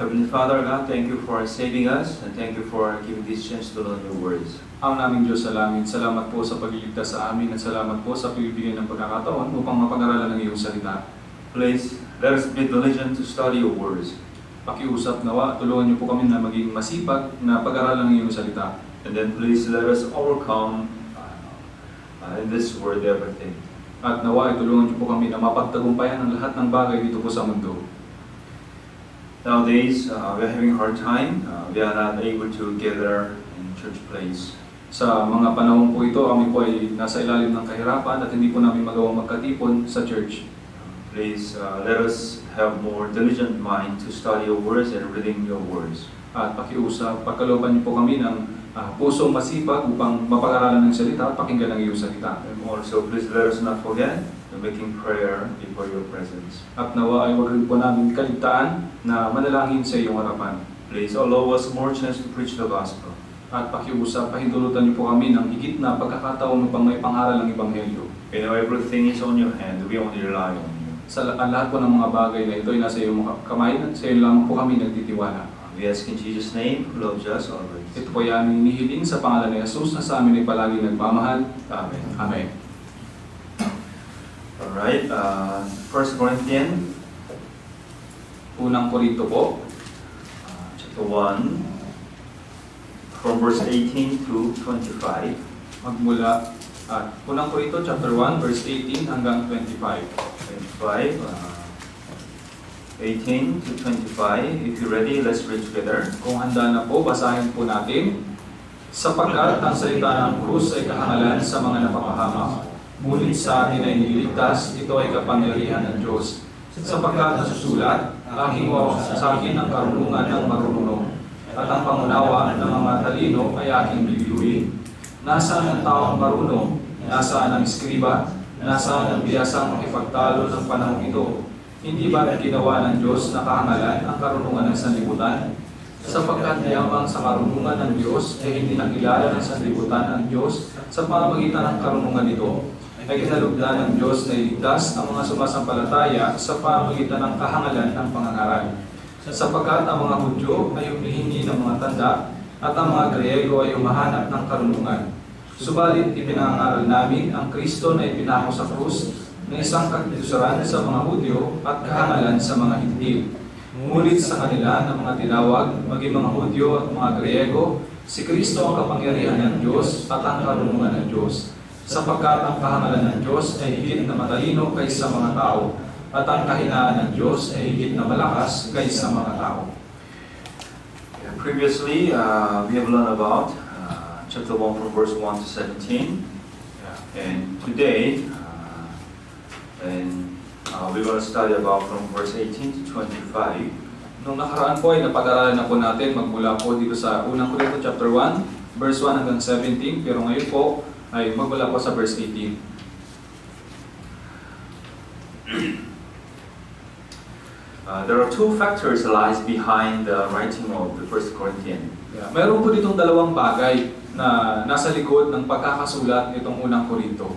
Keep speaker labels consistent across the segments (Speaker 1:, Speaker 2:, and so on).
Speaker 1: Heavenly Father, God, thank you for saving us and thank you for giving this chance to learn your words.
Speaker 2: Ang naming Diyos sa langit, salamat po sa pagliligtas sa amin at salamat po sa pagbibigay ng pagkakataon upang mapag-aralan ng iyong salita.
Speaker 1: Please, let us be diligent to study your words.
Speaker 2: Pakiusap nawa, tulungan niyo po kami na maging masipag na pag-aralan ng iyong salita.
Speaker 1: And then please let us overcome in this world everything.
Speaker 2: At nawa, tulungan niyo po kami na mapagtagumpayan ang lahat ng bagay dito po sa mundo.
Speaker 1: Nowadays, we are having a hard time. We are not able to gather in church place.
Speaker 2: Sa mga panahon po ito, kami po ay nasa ilalim ng kahirapan at hindi po namin magawang magkatipon sa church.
Speaker 1: Please let us have more diligent mind to study your words and reading your words.
Speaker 2: At pakiusap, pagkalooban niyo po kami ng pusong masipag upang mapag-aralan ng salita at pakinggan ng iyong salita.
Speaker 1: And also, please let us not forget making prayer before your presence.
Speaker 2: At nawa ay wag rin po namin kaligtaan na manalangin sa iyong harapan.
Speaker 1: Please allow us more chance to preach the gospel.
Speaker 2: At pakiusap, pahintulutan niyo po kami ng higit na pagkakataon upang may pangaral ng Ebanghelyo.
Speaker 1: You know, everything is on your hand. We only rely on you.
Speaker 2: Ang lahat po ng mga bagay na ito ay nasa iyong kamay at sa iyo lamang po kami nagtitiwala.
Speaker 1: We ask in Jesus' name, who loves us always.
Speaker 2: Ito po ay aming hinihiling sa pangalan ni Jesus na sa amin ay palagi nagmamahal.
Speaker 1: Amen.
Speaker 2: Amen.
Speaker 1: Alright, 1 Corinthians,
Speaker 2: Unang Korinto po,
Speaker 1: chapter 1, from verse 18 to 25.
Speaker 2: magmula at Unang Korinto chapter 1 verse 18 hanggang 25.
Speaker 1: 25, 18 to 25. If you're ready, let's read together.
Speaker 2: Kung handa na po, basahin po natin. Sapagkat ang salita ng krus ay kahangalan sa mga napapahamak. Ngunit sa atin ay niligtas, ito ay kapangyarihan ng Diyos. Sapagkat nasusulat, aking sa akin ang karunungan ng marunong, at ang pangunawa ng mga talino ay aking bibiyuin. Nasaan ang taong marunong? Nasaan ang eskriba? Nasaan ang biyasang makipagtalo ng panahong ito? Hindi ba ginawa ng Diyos na kahangalan ang karunungan ng sanlibutan? Sapagkat yamang sa karunungan ng Diyos ay hindi nakilala ng sanlibutan ang Diyos sa pamamagitan ng karunungan nito, ay kinalugdan ng Diyos na iligtas ang mga sumasampalataya sa pamamagitan ng kahangalan ng pangangaral. Sapagkat ang mga Hudyo ay humihingi ng mga tanda at ang mga Griego ay humahanap ng karunungan. Subalit ipinangaral namin ang Kristo na ipinako sa krus na isang katusaran sa mga Hudyo at kahangalan sa mga Hintil. Ngunit sa kanila ng mga tinawag, maging mga Hudyo at mga Griego, si Kristo ang kapangyarihan ng Diyos at ang karunungan ng Diyos. Sapagkat ang kahangalan ng Diyos ay higit na matalino kaysa mga tao, at ang kahinaan ng Diyos ay higit na malakas kaysa mga tao.
Speaker 1: Previously, we have learned about chapter 1 from verse 1 to 17. And today, we're going to study about from verse 18 to 25.
Speaker 2: Nung nakaraan po ay napag-aralan na po natin magmula po dito sa Unang Korinto chapter 1, verse 1 hanggang 17. Pero ngayon po ay magmula po sa verse 18.
Speaker 1: There are two factors lies behind the writing of the 1 Corinthians.
Speaker 2: Meron po ditong dalawang bagay na nasa likod ng pagkakasulat nitong Unang Korinto.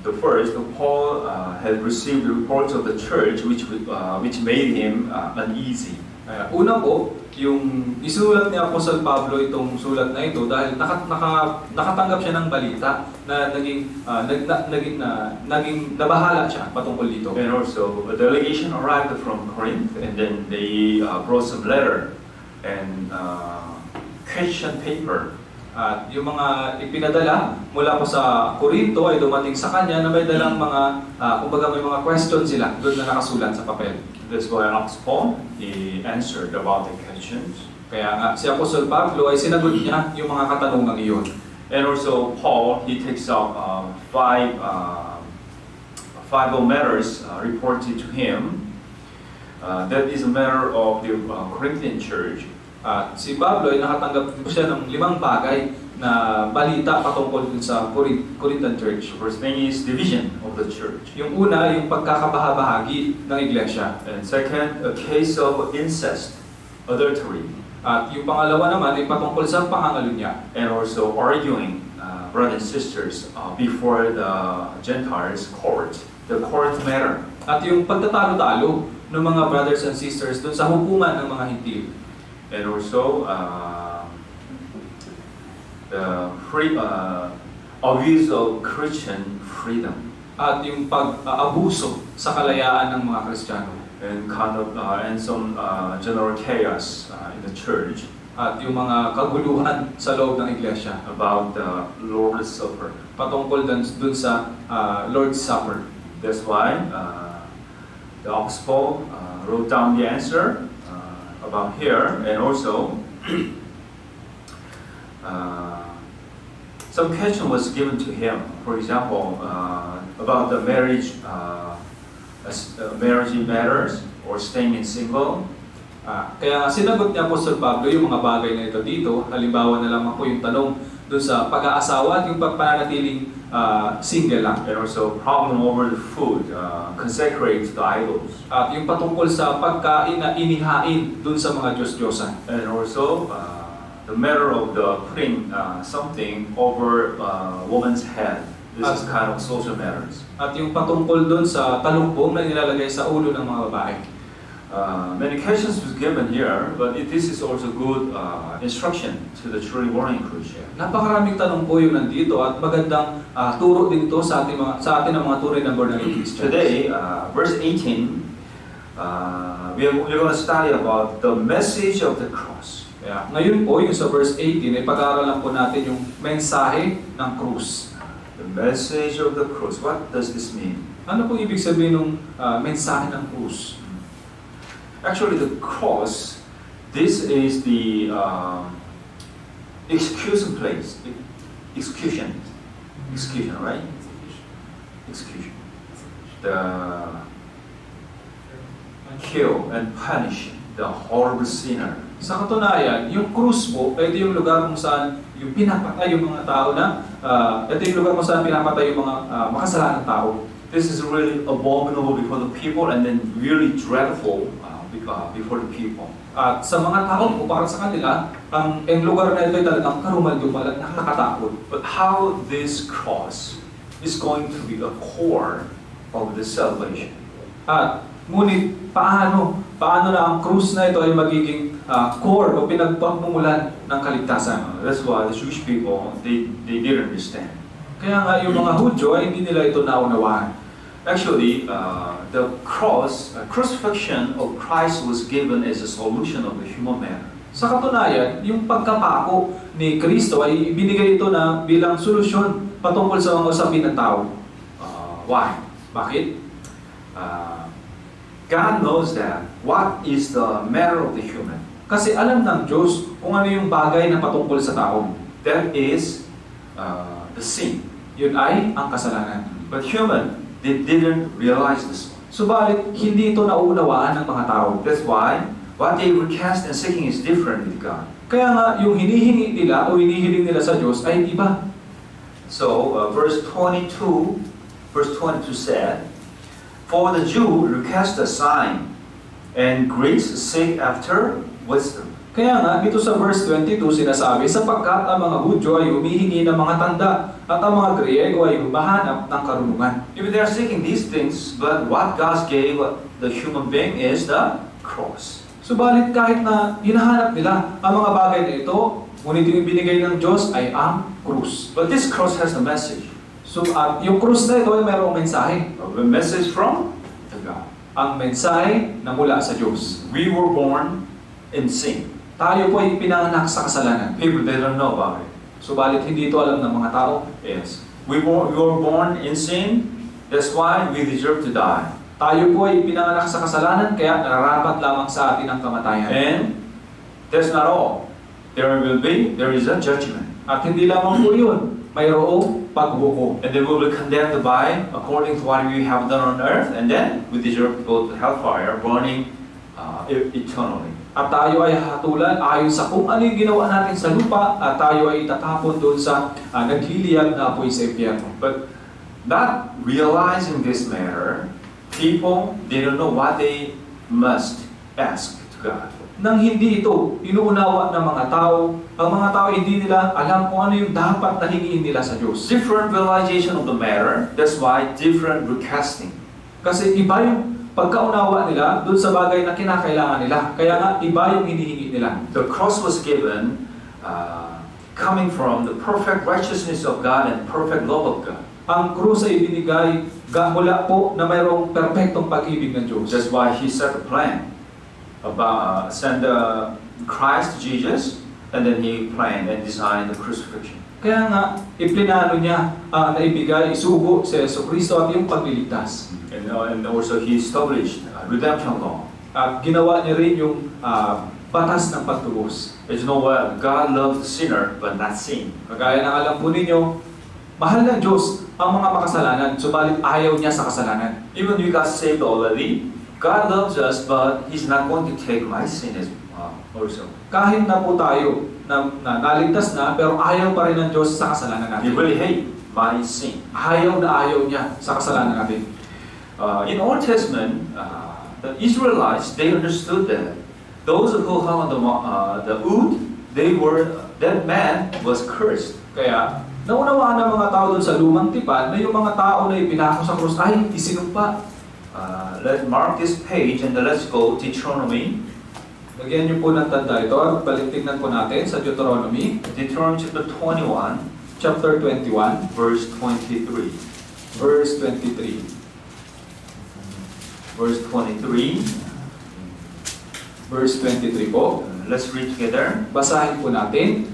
Speaker 1: The first, Paul had received the reports of the church which made him uneasy.
Speaker 2: Una po, yung isulat ni Apostol Pablo itong sulat na ito dahil nakatanggap siya ng balita na naging nabahala siya patungkol dito.
Speaker 1: And also, a delegation arrived from Corinth, and then they brought some letter and question paper.
Speaker 2: At yung mga ipinadala mula po sa Korinto ay dumating sa kanya na may dalang mga, kumbaga may mga questions sila doon na nakasulat sa papel.
Speaker 1: That's why Paul, he answered about the questions.
Speaker 2: Kaya nga, si Apostol Pablo ay sinagot niya yung mga katanungang iyon.
Speaker 1: And also, Paul, he takes up five matters reported to him. That is a matter of the Corinthian church.
Speaker 2: Si Pablo ay nakatanggap po siya ng 5 bagay na balita patungkol dun sa Corinthian church.
Speaker 1: First thing is division of the church.
Speaker 2: Yung una, yung pagkakabahabahagi ng iglesia.
Speaker 1: And second, a case of incest, adultery.
Speaker 2: At yung pangalawa naman ay patungkol sa pangangalunya.
Speaker 1: And also arguing, brothers and sisters, before the Gentiles' court, the court matter.
Speaker 2: At yung pagtatalo-talo ng mga brothers and sisters doon sa hukuman ng mga Hintil.
Speaker 1: And also, the abuse of Christian freedom.
Speaker 2: At yung pag-abuso sa kalayaan ng mga Kristiyano.
Speaker 1: And and some general chaos in the church
Speaker 2: At yung mga kaguluhan sa loob ng iglesia
Speaker 1: about the Lord's Supper.
Speaker 2: patungkol dun sa Lord's Supper.
Speaker 1: That's why the Oxford wrote down the answer about here, and also some question was given to him. For example, about the marriage matters or staying in single.
Speaker 2: Kaya sinagot niya Apostol Pablo yung mga bagay na ito dito. Halimbawa na lamang po yung tanong doon sa pag-aasawa at yung pagpananatiling single lang.
Speaker 1: And also problem over the food consecrated to idols.
Speaker 2: At yung patungkol sa pagkain na inihain doon sa mga Diyos-Diyosan.
Speaker 1: And also the matter of the putting something over woman's head. This is kind of social matters.
Speaker 2: At yung patungkol doon sa talumpong na nilalagay sa ulo ng mga babae.
Speaker 1: Many questions was given here, but this is also good instruction to the truly born Christian.
Speaker 2: Napakaraming tanong po yung nandito at magandang turo din ito sa atin ng mga tunay na born again Christians.
Speaker 1: Today, verse 18, we're going to study about the message of the cross.
Speaker 2: Kaya, ngayon po, yung sa verse 18, ay pag-aaralan po natin yung mensahe ng krus.
Speaker 1: The message of the cross. What does this mean?
Speaker 2: Ano pong ibig sabihin ng mensahe ng krus?
Speaker 1: Actually, the cross, this is the execution place. Execution, right? Execution. The kill and punish the horrible sinner.
Speaker 2: Sa katunayan, yung krus po, ito yung lugar kung saan yung pinapatay yung mga tao na, ito yung lugar kung saan pinapatay yung mga makasalanang tao.
Speaker 1: This is really abominable before the people, and then really dreadful before the people.
Speaker 2: At sa mga tao po, para sa kanila, ang lugar na ito ay talagang karumal-dumal at nakakatakot.
Speaker 1: But how this cross is going to be a core of the salvation?
Speaker 2: At ngunit, paano na ang krus na ito ay magiging core o pinagpagmumulan ng kaligtasan?
Speaker 1: That's why the Jewish people, they didn't understand.
Speaker 2: Kaya nga yung mga Hudyo ay hindi nila ito naunawaan.
Speaker 1: Actually, the crucifixion of Christ was given as a solution of the human matter.
Speaker 2: Sa katunayan, yung pagkapako ni Kristo ay ibinigay ito na bilang solusyon patungkol sa mga usapin ng tao.
Speaker 1: Why?
Speaker 2: Bakit?
Speaker 1: God knows that what is the matter of the human.
Speaker 2: Kasi alam ng Diyos kung ano yung bagay na patungkol sa tao.
Speaker 1: That is the sin.
Speaker 2: Yun ay ang kasalanan.
Speaker 1: But human, they didn't realize this one.
Speaker 2: Subalit, hindi ito nauunawaan ng mga tao.
Speaker 1: That's why what they request and seeking is different with God.
Speaker 2: Kaya nga, yung hinihingi nila o hinihiling nila sa Diyos ay iba.
Speaker 1: So, verse 22 said, "For the Jew request a sign, and Greeks seek after wisdom."
Speaker 2: Kaya nga, dito sa verse 22 sinasabi, sapagkat ang mga Hudyo ay humihingi ng mga tanda at ang mga Griego ay humahanap ng karunungan.
Speaker 1: If they are seeking these things, but what God gave the human being is the cross.
Speaker 2: Subalit kahit na hinahanap nila ang mga bagay na ito, ngunit yung ibinigay ng Diyos ay ang krus.
Speaker 1: But this cross has a message.
Speaker 2: So, at yung krus na ito ay mayroong mensahe.
Speaker 1: A message from the God.
Speaker 2: Ang mensahe na mula sa Diyos.
Speaker 1: We were born in sin.
Speaker 2: Tayo po ay pinanganak sa kasalanan.
Speaker 1: People, they don't know about it.
Speaker 2: Subalit hindi ito alam ng mga tao.
Speaker 1: Yes. We were born in sin. That's why we deserve to die.
Speaker 2: Tayo po ay pinanganak sa kasalanan, kaya nararapat lamang sa atin ang kamatayan.
Speaker 1: And that's not all. There is a judgment.
Speaker 2: At hindi lamang po yun, mayroong paghukom.
Speaker 1: And then we will be condemned by according to what we have done on earth, and then we deserve to go to hellfire, burning eternally.
Speaker 2: At tayo ay hatulan ayon sa kung ano yung ginawa natin sa lupa, at tayo ay itatapon doon sa nagliliyab na apoy sa impyerno.
Speaker 1: But not realizing this matter, people, they don't know what they must ask to God.
Speaker 2: Nang hindi ito inuunawa ng mga tao, ang mga tao hindi nila alam kung ano yung dapat na hingiin nila sa Diyos.
Speaker 1: Different realization of the matter, that's why different requesting.
Speaker 2: Kasi iba yung pagkaunawa nila doon sa bagay na kinakailangan nila. Kaya nga, iba yung hinihingi nila.
Speaker 1: The cross was given coming from the perfect righteousness of God and perfect love of God.
Speaker 2: Ang krus ay ibinigay mula po na mayroong perpektong pag-ibig ng Diyos.
Speaker 1: That's why He set the plan about send Christ Jesus, and then He planned and designed the crucifixion.
Speaker 2: Kaya nga, iplinano niya na ibigay, isugo sa Jesucristo at yung pagliligtas.
Speaker 1: And also He established redemption law.
Speaker 2: At ginawa niya rin yung batas ng pagtubos.
Speaker 1: As you know well, God loves the sinner but not sin.
Speaker 2: Kagaya ng alam po ninyo, mahal ng Diyos ang mga makasalanan, subalit ayaw niya sa kasalanan.
Speaker 1: Even we got saved already, God loves us, but He's not going to take my sin as also.
Speaker 2: Kahit na po tayo na naligtas na, pero ayaw pa rin ng Diyos sa kasalanan
Speaker 1: He
Speaker 2: natin.
Speaker 1: really hate my sin.
Speaker 2: Ayaw na ayaw niya sa kasalanan natin.
Speaker 1: In Old Testament, the Israelites, they understood that those who hung on the wood, that man was cursed.
Speaker 2: Kaya, naunawaan ng mga tao doon sa lumang tipan na yung mga tao na ipinako sa krus ay isinumpa.
Speaker 1: Let's mark this page and let's go Deuteronomy.
Speaker 2: Lagyan niyo po ng tanda ito at balitignan po natin sa Deuteronomy,
Speaker 1: Deuteronomy chapter 21,
Speaker 2: chapter 21,
Speaker 1: verse 23.
Speaker 2: verse 23.
Speaker 1: Verse 23.
Speaker 2: Verse 23 po.
Speaker 1: Let's read together.
Speaker 2: Basahin po natin.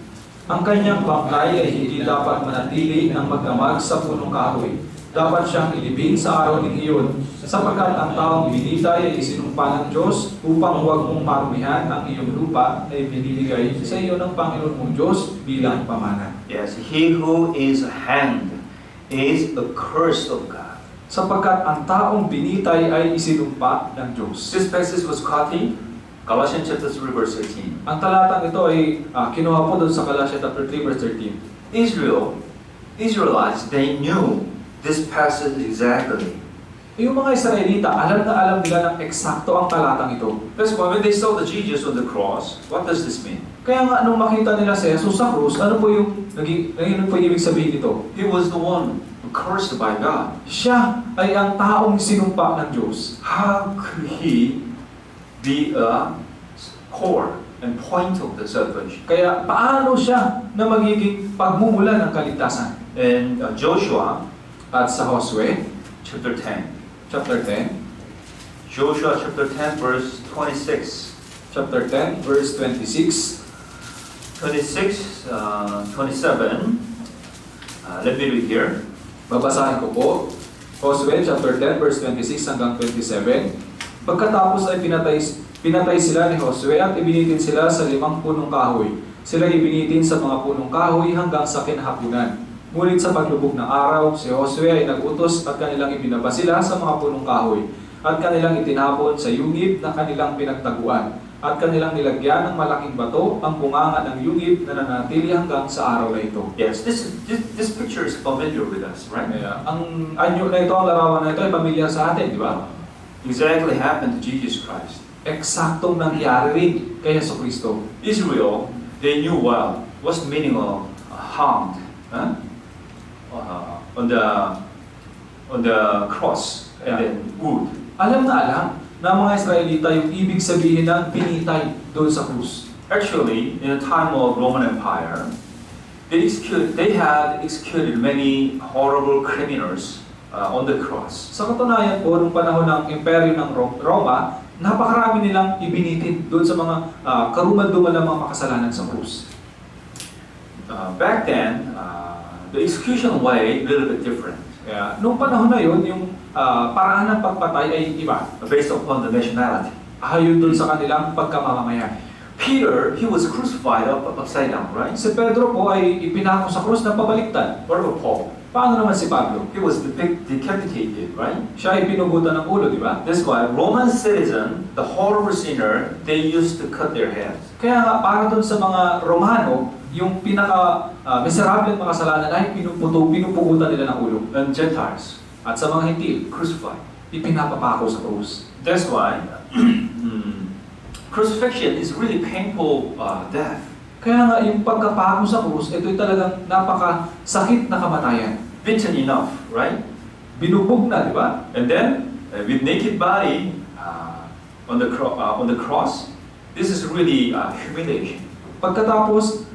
Speaker 2: Ang kanyang bangkay ay hindi dapat manatili ng magdamag sa punong kahoy. Dapat siyang ilibing sa araw ng iyon, sapagkat ang taong binitay ay isinumpa ng Diyos upang huwag mong marumihan ang iyong lupa ay binibigay sa iyo ng Panginoon mong Diyos bilang pamana.
Speaker 1: Yes, he who is hanged is accursed of God.
Speaker 2: Sapagkat ang taong binitay ay isinumpa ng Diyos.
Speaker 1: This passage was quoting Galatians chapter 3 verse 18.
Speaker 2: Ang talatang ito ay kinuha po doon sa Galatians chapter 3 verse 13.
Speaker 1: Israelites, they knew this passage exactly.
Speaker 2: Yung mga Israelita, alam na alam nila ng eksakto ang talatang ito.
Speaker 1: That's why when they saw the Jesus on the cross, what does this mean?
Speaker 2: Kaya nga nung makita nila si Jesus sa krus, ano po yung naging ibig sabihin nito?
Speaker 1: He was the one cursed by God.
Speaker 2: Siya ay ang taong sinumpa ng Diyos.
Speaker 1: How could he be a core and point of the salvation?
Speaker 2: Kaya paano siya na magiging pagmumula ng kaligtasan?
Speaker 1: In Joshua
Speaker 2: At sa Josue,
Speaker 1: chapter 10.
Speaker 2: chapter 10,
Speaker 1: Joshua chapter 10 verse 26.
Speaker 2: chapter 10, verse 26,
Speaker 1: 26, 27. Let me read here.
Speaker 2: babasahin ko po. Josue chapter 10, verse 26 hanggang 27. Pagkatapos ay pinatay sila ni Josue at ibinitin sila sa 5 punong kahoy. Sila ibinitin sa mga punong kahoy hanggang sa kinahapunan. Ngunit sa paglubog ng araw, si Josue ay nag-utos at kanilang ibinaba sila sa mga punong kahoy at kanilang itinapon sa yungib na kanilang pinagtaguan at kanilang nilagyan ng malaking bato ang bunganga ng yungib na nanatili hanggang sa araw na ito.
Speaker 1: Yes, this picture is familiar with us, right?
Speaker 2: Kaya, ang anyo na ito, ang larawan na ito ay pamilyar sa atin, di ba?
Speaker 1: Exactly happened to Jesus Christ.
Speaker 2: Eksaktong nangyari rin kay Jesucristo.
Speaker 1: Israel, they knew well what's the meaning of hanged, huh? On the cross and then wood.
Speaker 2: Alam na mga Israelita yung ibig sabihin ng pinitay doon sa krus.
Speaker 1: Actually, in the time of Roman Empire, they had executed many horrible criminals on the cross.
Speaker 2: Sa katunayan po, nung panahon ng imperyo ng Roma, napakarami nilang ibinitin doon sa mga karumal-dumal na mga makasalanan sa krus.
Speaker 1: Back then, the execution way a little bit different.
Speaker 2: Kaya, nung panahon na yun, yung paraan ng pagpatay ay iba.
Speaker 1: Based upon the nationality.
Speaker 2: Ayon doon sa kanilang pagkamamamayan.
Speaker 1: Peter, he was crucified upside down, right?
Speaker 2: Si Pedro po ay ipinako sa krus na pabaliktad.
Speaker 1: What about Paul?
Speaker 2: Paano naman si Pablo?
Speaker 1: He was decapitated, right?
Speaker 2: Siya ay pinugutan ng ulo, di ba?
Speaker 1: That's why Roman citizen, the horrible sinner, they used to cut their heads.
Speaker 2: Kaya nga, para doon sa mga Romano, yung pinaka-miserableng makasalanan ay pinupugutan nila ng ulo.
Speaker 1: And Gentiles,
Speaker 2: At sa mga hintil,
Speaker 1: crucified.
Speaker 2: ipinapapako sa krus.
Speaker 1: That's why crucifixion is really painful death.
Speaker 2: Kaya nga, yung pagkapako sa krus, ito'y talagang napakasakit na kamatayan.
Speaker 1: Beaten enough, right?
Speaker 2: Binubog na, di ba?
Speaker 1: And then, with naked body, on the cross, this is really humiliation.
Speaker 2: Pagkatapos,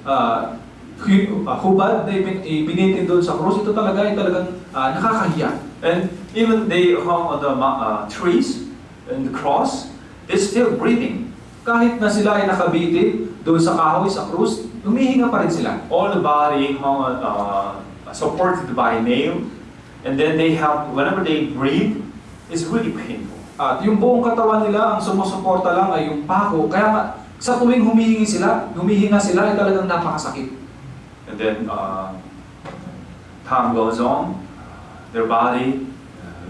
Speaker 2: hubad na ipinitin doon sa krus, ito talaga ay talagang nakakahiya.
Speaker 1: And even they hung on the trees and the cross, they're still breathing.
Speaker 2: Kahit na sila ay nakabitin doon sa kahoy, sa krus, humihinga pa rin sila.
Speaker 1: All the body hung supported by nail, and then they have, whenever they breathe, it's really painful.
Speaker 2: At yung buong katawan nila, ang sumusuporta lang ay yung pako. Kaya nga, sa tuwing humihinga sila, ay talagang napakasakit.
Speaker 1: And then time goes on, their body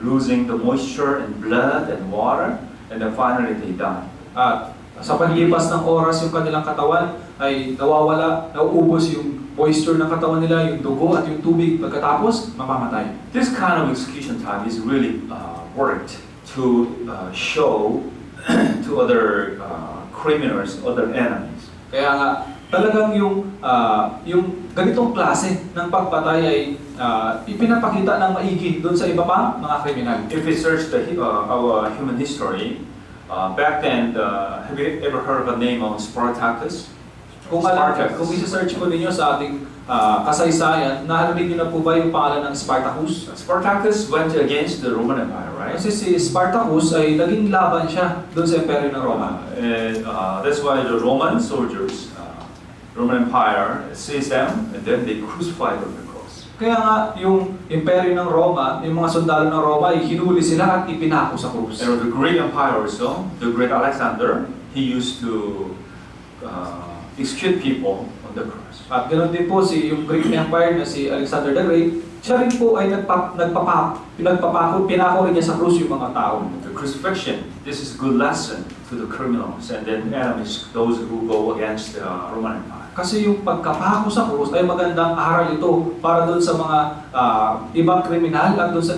Speaker 1: losing the moisture and blood and water, and then finally they die.
Speaker 2: At sa paglipas ng oras, yung kanilang katawan ay nawawala, nauubos yung moisture ng katawan nila, yung dugo at yung tubig. Pagkatapos, mamamatay.
Speaker 1: This kind of execution time is really worked to show to other criminals, other enemies.
Speaker 2: Kaya nga, talagang yung ganitong klase ng pagpatay ay ipinapakita ng maigi doon sa iba pang mga kriminal.
Speaker 1: If we search our human history, back then, have you ever heard of the name of Spartacus?
Speaker 2: Kung isa-search po ninyo sa ating kasaysayan, narinig niyo na po ba yung pangalan ng Spartacus?
Speaker 1: Spartacus went against the Roman Empire, right?
Speaker 2: Kasi si Spartacus ay naging laban siya doon sa Imperyo ng Roma.
Speaker 1: And that's why the Roman soldiers, Roman Empire, seized them and then they crucified on the cross.
Speaker 2: Kaya nga, yung Imperyo ng Roma, yung mga sundalo ng Roma, ay hinuli sila at ipinako sa krus.
Speaker 1: And the Greek Empire also, the great Alexander, he used to execute people on the cross.
Speaker 2: At ganoon din po yung Greek Empire na si Alexander the Great, siya rin po ay pinako rin niya sa krus yung mga tao.
Speaker 1: The crucifixion, this is a good lesson to the criminals and then enemies, those who go against the Roman Empire.
Speaker 2: Kasi yung pagkapako sa krus ay magandang aral ito para doon sa mga ibang kriminal at doon sa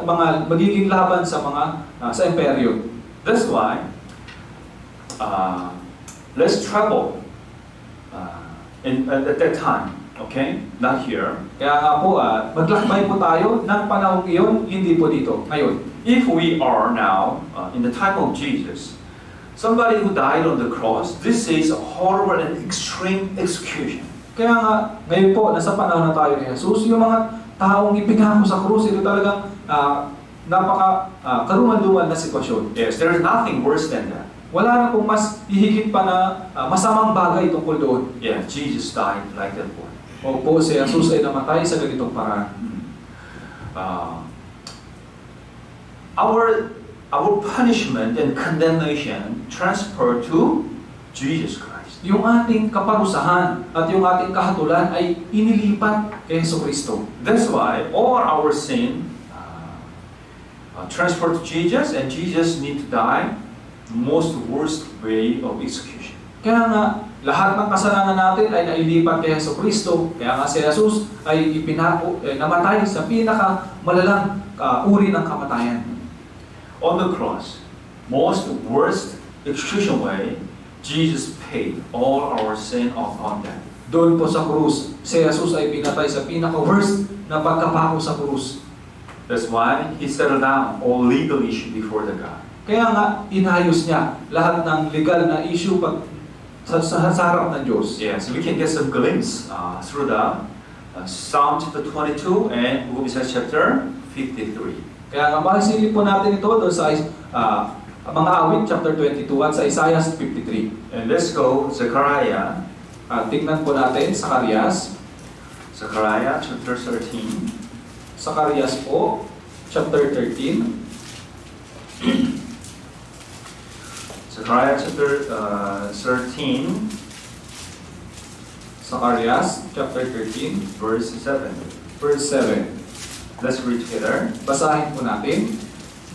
Speaker 2: mga magiging laban sa mga sa imperyo.
Speaker 1: That's why let's travel at that time, okay? Not here.
Speaker 2: Kaya nga po, maglakbay po tayo ng panahong iyon, hindi po dito, ngayon.
Speaker 1: If we are now in the time of Jesus, somebody who died on the cross, this is a horrible and extreme execution.
Speaker 2: Kaya nga, ngayon po, nasa panahon na tayo ni Jesus, yung mga taong ipinako sa krus, ito talagang karuman-duman na sitwasyon.
Speaker 1: Yes, there is nothing worse than that.
Speaker 2: Wala na pong mas hihigit pa na masamang bagay tungkol doon.
Speaker 1: Yeah, Jesus died like that one.
Speaker 2: Opo, si Jesus ay namatay sa ganitong paraan.
Speaker 1: Our punishment and condemnation transfer to Jesus Christ.
Speaker 2: Yung ating kaparusahan at yung ating kahatulan ay inilipat kay Jesucristo.
Speaker 1: That's why all our sin transfer to Jesus, and Jesus need to die most worst way of execution.
Speaker 2: Kaya nga, lahat ng kasalanan natin ay nailipat kay Jesucristo. Kaya nga si Jesus ay namatay sa pinakamalalang uri ng kamatayan.
Speaker 1: On the cross, most worst execution way, Jesus paid all our sin upon that.
Speaker 2: Doon po sa krus, si Jesus ay pinatay sa pinaka-worst na pagkapako sa krus.
Speaker 1: That's why He settled down all legal issue before the God.
Speaker 2: Kaya nga, inayos niya lahat ng legal na issue sa harap ng Diyos.
Speaker 1: Yes, we can get some glimpse through the Psalm chapter 22 and Book of Isaiah chapter 53.
Speaker 2: Kaya nga, makasilip po natin ito doon sa mga awit chapter 22 at sa Isaiah 53.
Speaker 1: And let's go Zechariah.
Speaker 2: Tingnan po natin, Zacarias.
Speaker 1: Zechariah chapter 13.
Speaker 2: Zacarias po, chapter 13.
Speaker 1: Zechariah chapter 13.
Speaker 2: Zacarias, chapter 13,
Speaker 1: Verse 7.
Speaker 2: verse 7.
Speaker 1: Let's read together.
Speaker 2: Basahin po natin.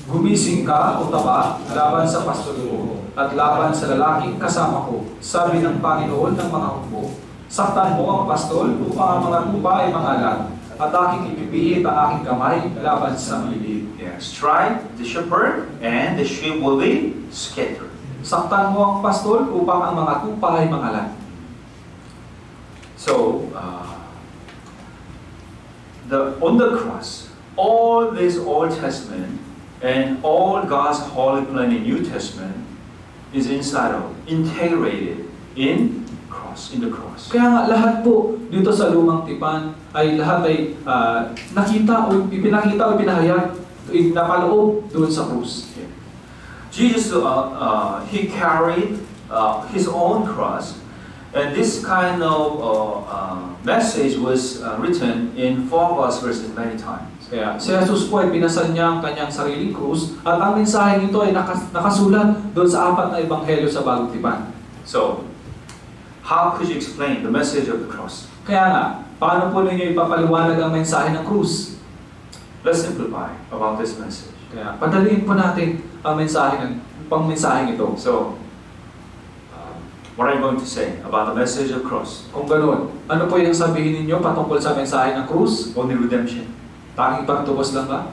Speaker 2: Gumising ka, o taba, laban sa pastol ko, at laban sa lalaking kasama ko, sabi ng Panginoon ng mga hukbo. Saktan mo ang pastol upang ang mga tupa ay mangalan, at aking ipipihit ang aking kamay laban sa maliliit.
Speaker 1: Yeah. Strike the shepherd, and the sheep will be scattered.
Speaker 2: Saktan mo ang pastol upang ang mga tupa ay mangalan.
Speaker 1: So, on the cross, all this Old Testament And all God's holy plan in New Testament is inside of, integrated in the cross.
Speaker 2: Kaya nga lahat po dito sa lumang tipan ay lahat ay nakita o ipinakita o pinahayag, napaloob doon sa krus.
Speaker 1: Jesus, he carried his own cross, and this kind of message was written in 4 verses many times.
Speaker 2: Kaya si Jesus po ay pinasan niya ang kanyang sariling krus at ang mensaheng ito ay nakasulat doon sa 4 na ebanghelyo sa Bagong Tipan.
Speaker 1: So, how could you explain the message of the cross?
Speaker 2: Kaya nga, paano po ninyo ipapaliwanag ang mensahe ng krus?
Speaker 1: Let's simplify about this message.
Speaker 2: Kaya padaliin po natin ang pang-mensaheng ito.
Speaker 1: So, what are you going to say about the message of cross?
Speaker 2: Kung ganoon, ano po yung sabihin ninyo patungkol sa mensahe ng krus?
Speaker 1: Only redemption?
Speaker 2: Tanging pagtubos lang ba?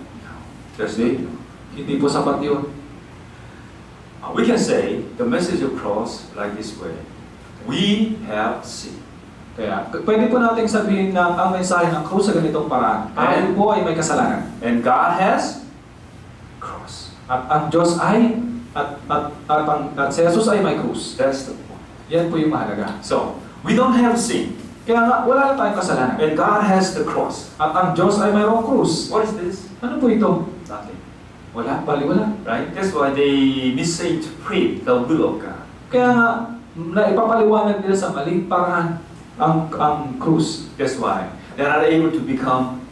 Speaker 1: That's it.
Speaker 2: Hindi po sapat yun.
Speaker 1: We can say the message of cross like this way. We have sinned.
Speaker 2: Kaya, pwede po nating sabihin na ang mensahe ng krus sa ganitong paraan. Tayo po ay may kasalanan.
Speaker 1: And God has cross.
Speaker 2: At ang Diyos ay, at si Jesus ay may krus.
Speaker 1: That's the point.
Speaker 2: Yan po yung mahalaga.
Speaker 1: So, we don't have sin.
Speaker 2: Kaya nga, wala na tayong kasalanan.
Speaker 1: And God has the cross.
Speaker 2: At ang Diyos ay mayroong krus.
Speaker 1: What is this?
Speaker 2: Ano po ito?
Speaker 1: Nothing.
Speaker 2: Wala, baliwala.
Speaker 1: Right? That's why they misinterpret the will of God.
Speaker 2: Kaya nga, naipapaliwanag nila sa maling paraan ang krus.
Speaker 1: That's why they're not able to become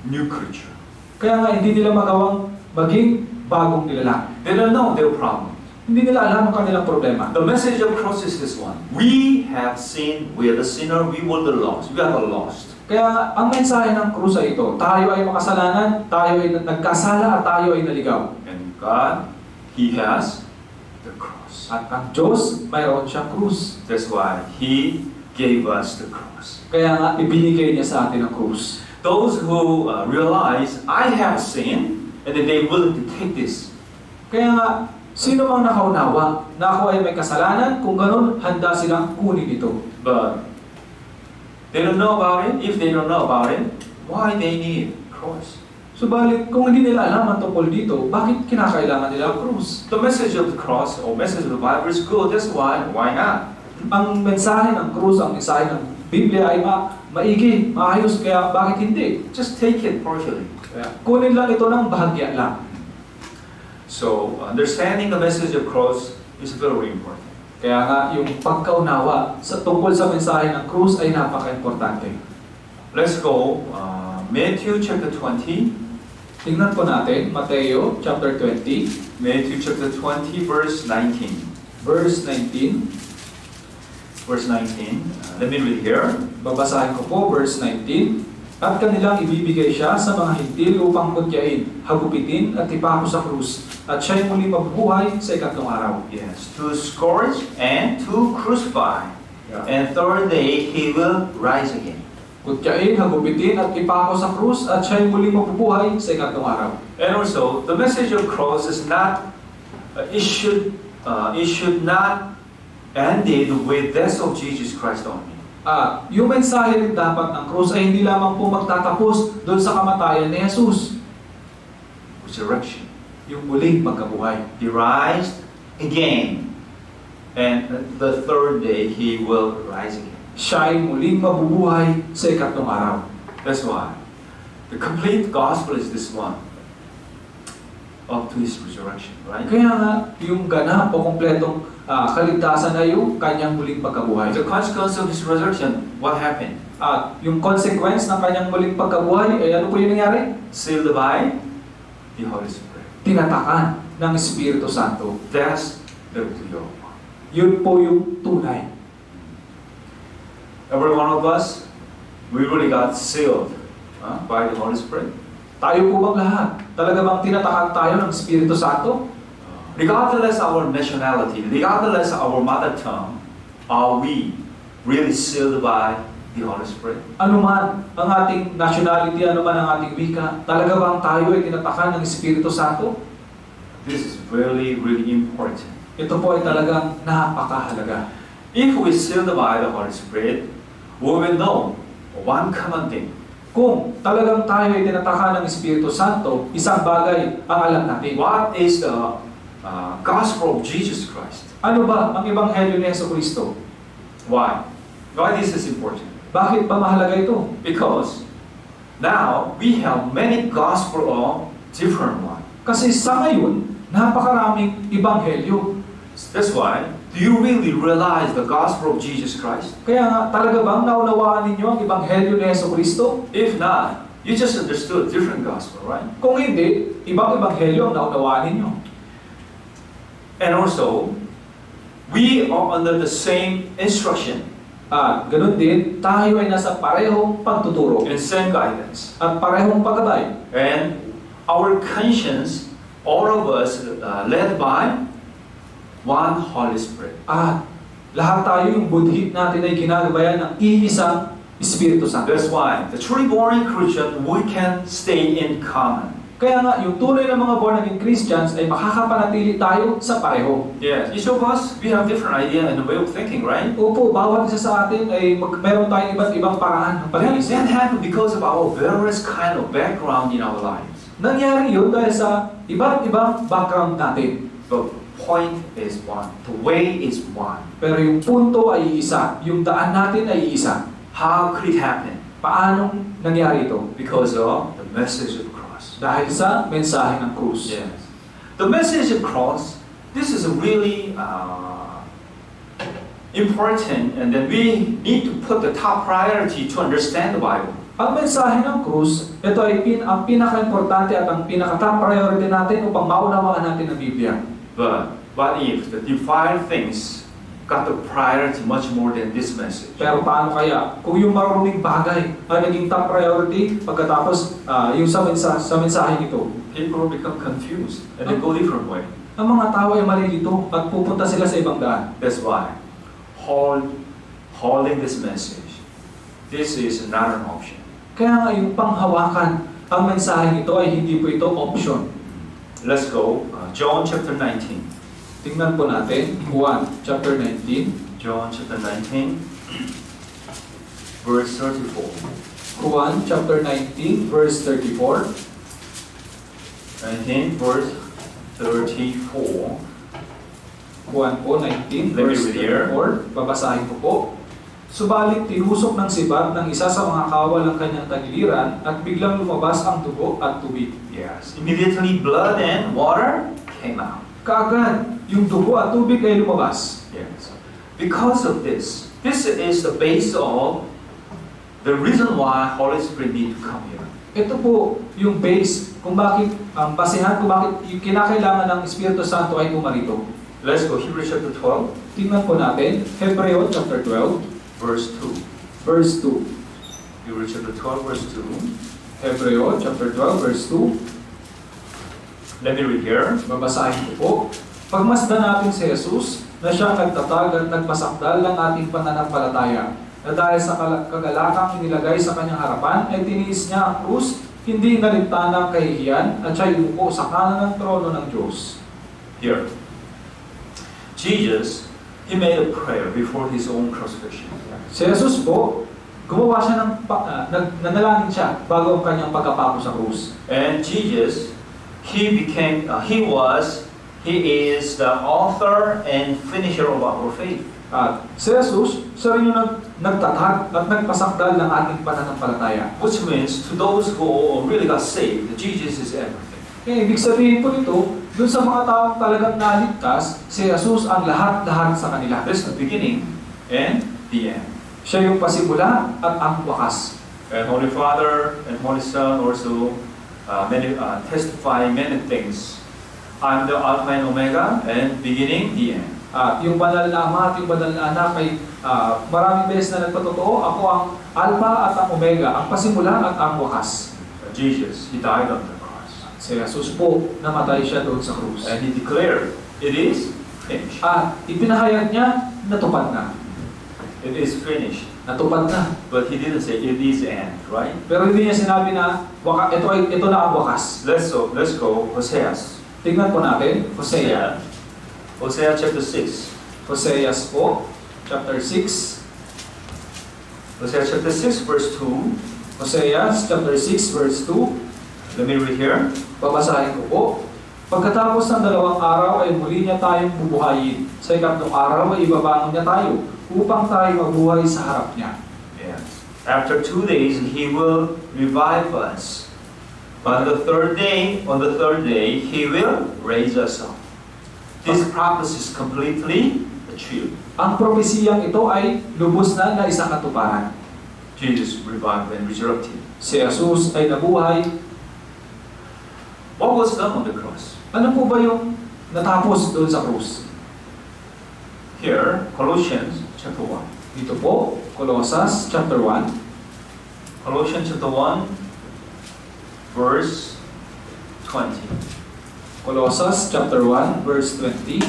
Speaker 1: new creature.
Speaker 2: Kaya nga, hindi nila magawang maging bagong nilalang.
Speaker 1: They don't know their problem.
Speaker 2: Hindi nila alam ang kanilang problema.
Speaker 1: The message of cross is this one. We have sinned. We are the sinner. We were the lost. We are the lost.
Speaker 2: Kaya ang mensahe ng krus ay ito. Tayo ay makasalanan, tayo ay nagkasala, at tayo ay naligaw.
Speaker 1: And God, He has the cross.
Speaker 2: At ang Diyos, mayroon siyang krus.
Speaker 1: That's why He gave us the cross.
Speaker 2: Kaya nga, ibinigay niya sa atin ang krus.
Speaker 1: Those who realize, I have sinned, and then they're willing to take this.
Speaker 2: Kaya nga, sino mang nakaunawa na ako ay may kasalanan, kung ganun, handa silang kunin ito.
Speaker 1: But they don't know about it. If they don't know about it, why they need cross?
Speaker 2: Subalit, kung hindi nila alam ang tungkol dito, bakit kinakailangan nila ang krus?
Speaker 1: The message of the cross or message of the Bible is good. That's why not?
Speaker 2: Ang mensahe ng krus, ang mensahe ng Biblia ay maigi, maayos, kaya bakit hindi?
Speaker 1: Just take it partially.
Speaker 2: Kaya, kunin lang ito ng bahagya lang.
Speaker 1: So understanding the message of cross is very important.
Speaker 2: Kaya nga, yung pagkaunawa sa tungkol sa mensahe ng krus ay napaka-importante.
Speaker 1: Let's go Matthew chapter 20.
Speaker 2: Tingnan po natin, Mateo chapter 20,
Speaker 1: Matthew chapter 20 verse 19.
Speaker 2: verse 19.
Speaker 1: Verse 19. Let me read here.
Speaker 2: Babasahin ko po, verse 19. At kanilang ibibigay siya sa mga hintil upang kutyain, hagupitin at ipako sa krus, at siya'y muli mabubuhay sa ikatlong araw.
Speaker 1: Yes, to scourge and to crucify.
Speaker 2: Yeah.
Speaker 1: And third day he will rise again.
Speaker 2: Kutyain, hagupitin at ipako sa krus, at siya'y muli mabubuhay sa ikatlong araw.
Speaker 1: And also, the message of cross is not. It should not end it with death of Jesus Christ only.
Speaker 2: Yung mensahe rin dapat ng krus ay hindi lamang po magtatapos doon sa kamatayan ni Jesus.
Speaker 1: Resurrection.
Speaker 2: Yung muling pagkabuhay.
Speaker 1: He rise again. And the third day he will rise again.
Speaker 2: Siya ay muling mabubuhay sa ikatlong araw.
Speaker 1: That's why the complete gospel is this one. Up to his resurrection, right?
Speaker 2: Kaya nga, yung ganap o kompletong kaligtasan ay yung kanyang muling pagkabuhay.
Speaker 1: The consequence of his resurrection, what happened?
Speaker 2: At yung consequence ng kanyang muling pagkabuhay, ay ano po yung nangyari?
Speaker 1: Sealed by the Holy Spirit.
Speaker 2: Tinatakan ng Espiritu Santo.
Speaker 1: That's the real one.
Speaker 2: Yun po yung tunay.
Speaker 1: Every one of us, we really got sealed by the Holy Spirit.
Speaker 2: Tayo po bang lahat? Talaga bang tinatakan tayo ng Espiritu Santo?
Speaker 1: Regardless our nationality, regardless our mother tongue, are we really sealed by the Holy Spirit?
Speaker 2: Ano man ang ating nationality, ano man ang ating wika, talaga bang tayo ay tinatakan ng Espiritu Santo?
Speaker 1: This is really, really important.
Speaker 2: Ito po ay talagang napakahalaga.
Speaker 1: If we sealed by the Holy Spirit, we will know one common thing.
Speaker 2: Kung talagang tayo ay tinataka ng Espiritu Santo, isang bagay ang alam natin.
Speaker 1: What is the gospel of Jesus Christ?
Speaker 2: Ano ba ang Ebanghelyo ni Jesucristo?
Speaker 1: Why? Why this is important?
Speaker 2: Bakit ba mahalaga ito?
Speaker 1: Because now we have many gospel of different one.
Speaker 2: Kasi sa ngayon, napakaraming Ebanghelyo.
Speaker 1: That's why, do you really realize the gospel of Jesus Christ?
Speaker 2: Kaya nga, talaga bang naunawaan ninyo ang Ebanghelyo ni Jesucristo?
Speaker 1: If not, you just understood different gospel, right?
Speaker 2: Kung hindi, ibang Ebanghelyo ang naunawaan ninyo.
Speaker 1: And also, we are under the same instruction
Speaker 2: At ganun din, tayo ay nasa parehong pagtuturo
Speaker 1: and same guidance.
Speaker 2: at parehong paggabay.
Speaker 1: And our conscience, all of us, led by one Holy Spirit.
Speaker 2: At lahat tayo yung budhi natin ay ginagabayan ng iisang Espiritu Santo.
Speaker 1: That's why the truly born Christian, we can stay in common.
Speaker 2: Kaya nga, yung tunay ng mga born-again Christians ay makakapanatili tayo sa pareho.
Speaker 1: Yes, each of us, we have different idea and way of thinking, right?
Speaker 2: Opo, bawat isa sa atin ay meron tayong iba't ibang paraan ng pag-iisip.
Speaker 1: That happened because of our various kind of background in our lives.
Speaker 2: Nangyari yun dahil sa iba't ibang background natin.
Speaker 1: The point is one. The way is one.
Speaker 2: Pero yung punto ay iisa. Yung daan natin ay iisa.
Speaker 1: How could it happen?
Speaker 2: Paanong nangyari ito?
Speaker 1: Because of the message of cross.
Speaker 2: Dahil sa mensahe ng krus.
Speaker 1: Yes. The message of cross, this is really important, and then we need to put the top priority to understand the Bible.
Speaker 2: Ang mensahe ng krus, ito ay ang pinaka-importante at ang pinaka-top priority natin upang maunawaan natin ang Biblia.
Speaker 1: But what if the defiled things got the priority much more than this message?
Speaker 2: Pero paano kaya kung yung maruruming bagay ay naging top priority pagkatapos yung sa mensahe nito?
Speaker 1: People will become confused and they go different way.
Speaker 2: Ang mga tao ay malilito at pupunta sila sa ibang daan.
Speaker 1: That's why holding this message, this is not an option.
Speaker 2: Kaya nga yung panghawakan ang mensahe nito ay hindi po ito option.
Speaker 1: Let's go, John chapter 19.
Speaker 2: Tingnan po natin, Juan chapter 19.
Speaker 1: John chapter 19, verse 34.
Speaker 2: Juan chapter 19, verse 34.
Speaker 1: 19, verse 34.
Speaker 2: Juan po, 19,
Speaker 1: Let me
Speaker 2: verse
Speaker 1: read here.
Speaker 2: 34. Babasahin ko po. Subalit tinusok ng sibat ng isa sa mga kawal ang kanyang tagiliran at biglang lumabas ang dugo at tubig.
Speaker 1: Yes. Immediately blood and water came out.
Speaker 2: Kaagad, yung dugo at tubig ay lumabas.
Speaker 1: Yes. Because of this is the base of the reason why Holy Spirit need to come here.
Speaker 2: Ito po yung base kung bakit, ang basehan kung bakit yung kinakailangan ng Espiritu Santo ay pumarito.
Speaker 1: Let's go Hebrews chapter 12,
Speaker 2: Tingnan po natin, Hebreo chapter 12,
Speaker 1: verse 2.
Speaker 2: verse 2.
Speaker 1: Hebrews chapter 12, verse 2.
Speaker 2: Hebreo chapter 12, verse 2.
Speaker 1: Let me read here.
Speaker 2: Babasahin ko po. Pagmasdan natin si Jesus na siyang nagtatag at nagpasakdal ng ating pananampalataya, na dahil sa kagalakang inilagay sa kanyang harapan ay tiniis niya ang krus, hindi naligtaan ng kahihiyan at siya'y umupo sa kanan ng trono ng Diyos.
Speaker 1: Here. Jesus, He made a prayer before His own crucifixion.
Speaker 2: Si Jesus po, gumawa siya ng nanalangin siya bago ang kanyang pagkapako sa krus.
Speaker 1: And Jesus, He is the author and finisher of our faith.
Speaker 2: At si Jesus, siya rin yung nagtatag at nagpasakdal ng ating pananampalataya.
Speaker 1: Which means to those who really got saved, Jesus is everything.
Speaker 2: Kaya ibig sabihin po nito, dun sa mga taong talagang naligtas, si Jesus ang lahat-lahat sa kanila.
Speaker 1: This is the beginning and the end.
Speaker 2: Siya yung pasimula at ang wakas.
Speaker 1: And Holy Father and Holy Son also testify many things. I'm the Alpha and Omega, and beginning, the end.
Speaker 2: At yung banal na Ama at yung banal na Anak ay maraming beses na nagpatotoo, ako ang Alpha at ang Omega, ang pasimula at ang wakas.
Speaker 1: Jesus, He died on the cross.
Speaker 2: Si Jesus po, namatay siya doon sa krus.
Speaker 1: And He declared, it is finished.
Speaker 2: At ipinahayag niya, natupad na.
Speaker 1: It is finished.
Speaker 2: Natupad na.
Speaker 1: But He didn't say, it is end, right?
Speaker 2: Pero hindi niya sinabi na, ito na ang wakas.
Speaker 1: Let's go, Hosea.
Speaker 2: Tingnan po natin, Hosea.
Speaker 1: Hosea chapter 6.
Speaker 2: Hoseas po, chapter 6.
Speaker 1: Hosea chapter 6, verse 2.
Speaker 2: Hosea chapter 6 verse 2.
Speaker 1: Let me read here.
Speaker 2: Babasahin ko po. Pagkatapos ng 2 araw ay muli niya tayong bubuhayin. Sa 3 araw ay ibabangon niya tayo upang tayo mabuhay sa harap niya.
Speaker 1: Yes. After 2 days, He will revive us. On the third day, He will raise us up. This prophecy is completely achieved.
Speaker 2: Ang propesiyang ito ay lubos na isang katuparan.
Speaker 1: Jesus revived and resurrected.
Speaker 2: Si Jesus ay nabuhay.
Speaker 1: What was done on the cross?
Speaker 2: Ano po ba yung natapos doon sa krus?
Speaker 1: Here, Colossians chapter 1.
Speaker 2: Dito po, Colossus chapter 1.
Speaker 1: Colossians chapter 1, verse 20.
Speaker 2: Colossus chapter 1 verse 20.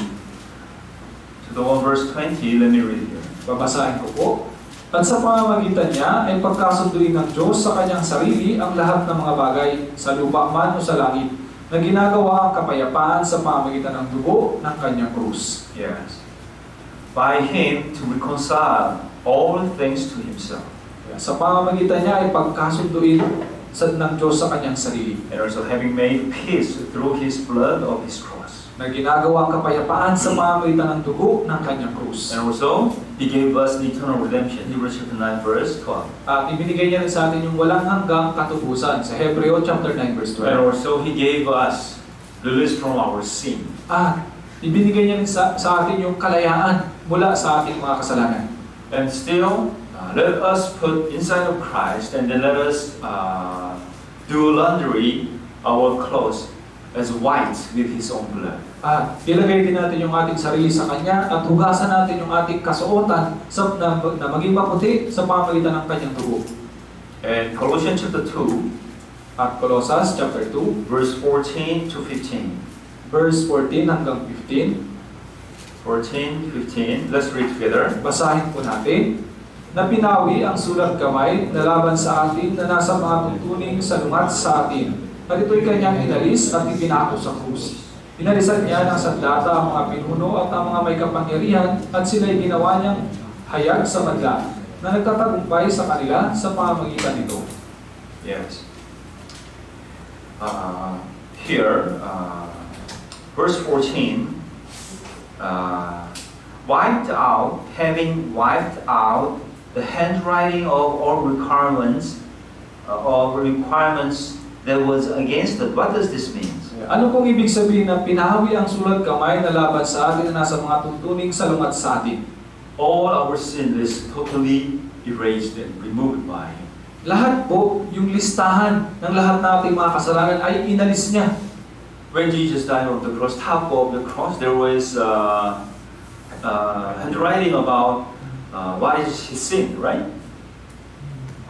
Speaker 1: Chapter 1, verse 20, let me read here.
Speaker 2: Babasahin ko po. At sa pamamagitan niya ay pagkasunduin ng Diyos sa kanyang sarili ang lahat ng mga bagay sa lupa man o sa langit na ginagawa ang kapayapaan sa pamamagitan ng dugo ng kanyang krus.
Speaker 1: Yes. By Him to reconcile all things to Himself.
Speaker 2: Sa pamamagitan niya ay pagkasunduin ng Diyos sa kanyang sarili
Speaker 1: And also having made peace through His blood of His cross.
Speaker 2: na ginagawa ang kapayapaan sa pamamagitan ng dugo ng kanyang krus.
Speaker 1: And also, He gave us the eternal redemption. Hebrews chapter 9, verse 12.
Speaker 2: At ibinigay niya rin sa atin yung walang hanggang katubusan sa Hebreo chapter 9 verse
Speaker 1: And
Speaker 2: 12.
Speaker 1: also, He gave us release from our sin.
Speaker 2: At ibinigay niya rin sa atin yung kalayaan mula sa ating mga kasalanan.
Speaker 1: And still, let us put inside of Christ, and then let us do laundry our clothes as white with His own blood.
Speaker 2: At ilagay din natin yung ating sarili sa Kanya at hugasan natin yung ating kasuotan na maging maputi sa pamamagitan ng Kanyang dugo.
Speaker 1: And Colossians chapter 2,
Speaker 2: At Colossus chapter 2,
Speaker 1: verse 14 to 15.
Speaker 2: verse 14 hanggang 15,
Speaker 1: 14, 15. Let's read together.
Speaker 2: basahin po natin. Na pinawi ang sulat kamay na laban sa atin na nasa mga tuntuning salungat sa atin. At ito'y Kanyang inalis at ipinako sa krus. Inalisan niya ng sandata ang mga pinuno at ang mga may kapangyarihan at sila'y ginawa niyang hayag sa madla na nagtatagumpay sa kanila sa pamamagitan nito.
Speaker 1: Yes. Here, verse 14, having wiped out the handwriting of all requirements that was against it. What does this mean?
Speaker 2: Ano pong ibig sabihin na pinahawi ang sulat kamay na laban sa atin na nasa mga tuntuning salungat sa atin?
Speaker 1: All our sin is totally erased and removed by Him.
Speaker 2: Lahat po, yung listahan ng lahat nating mga kasalanan ay inalis niya.
Speaker 1: When Jesus died on the cross, top of the cross, there was handwriting about what is His sin, right?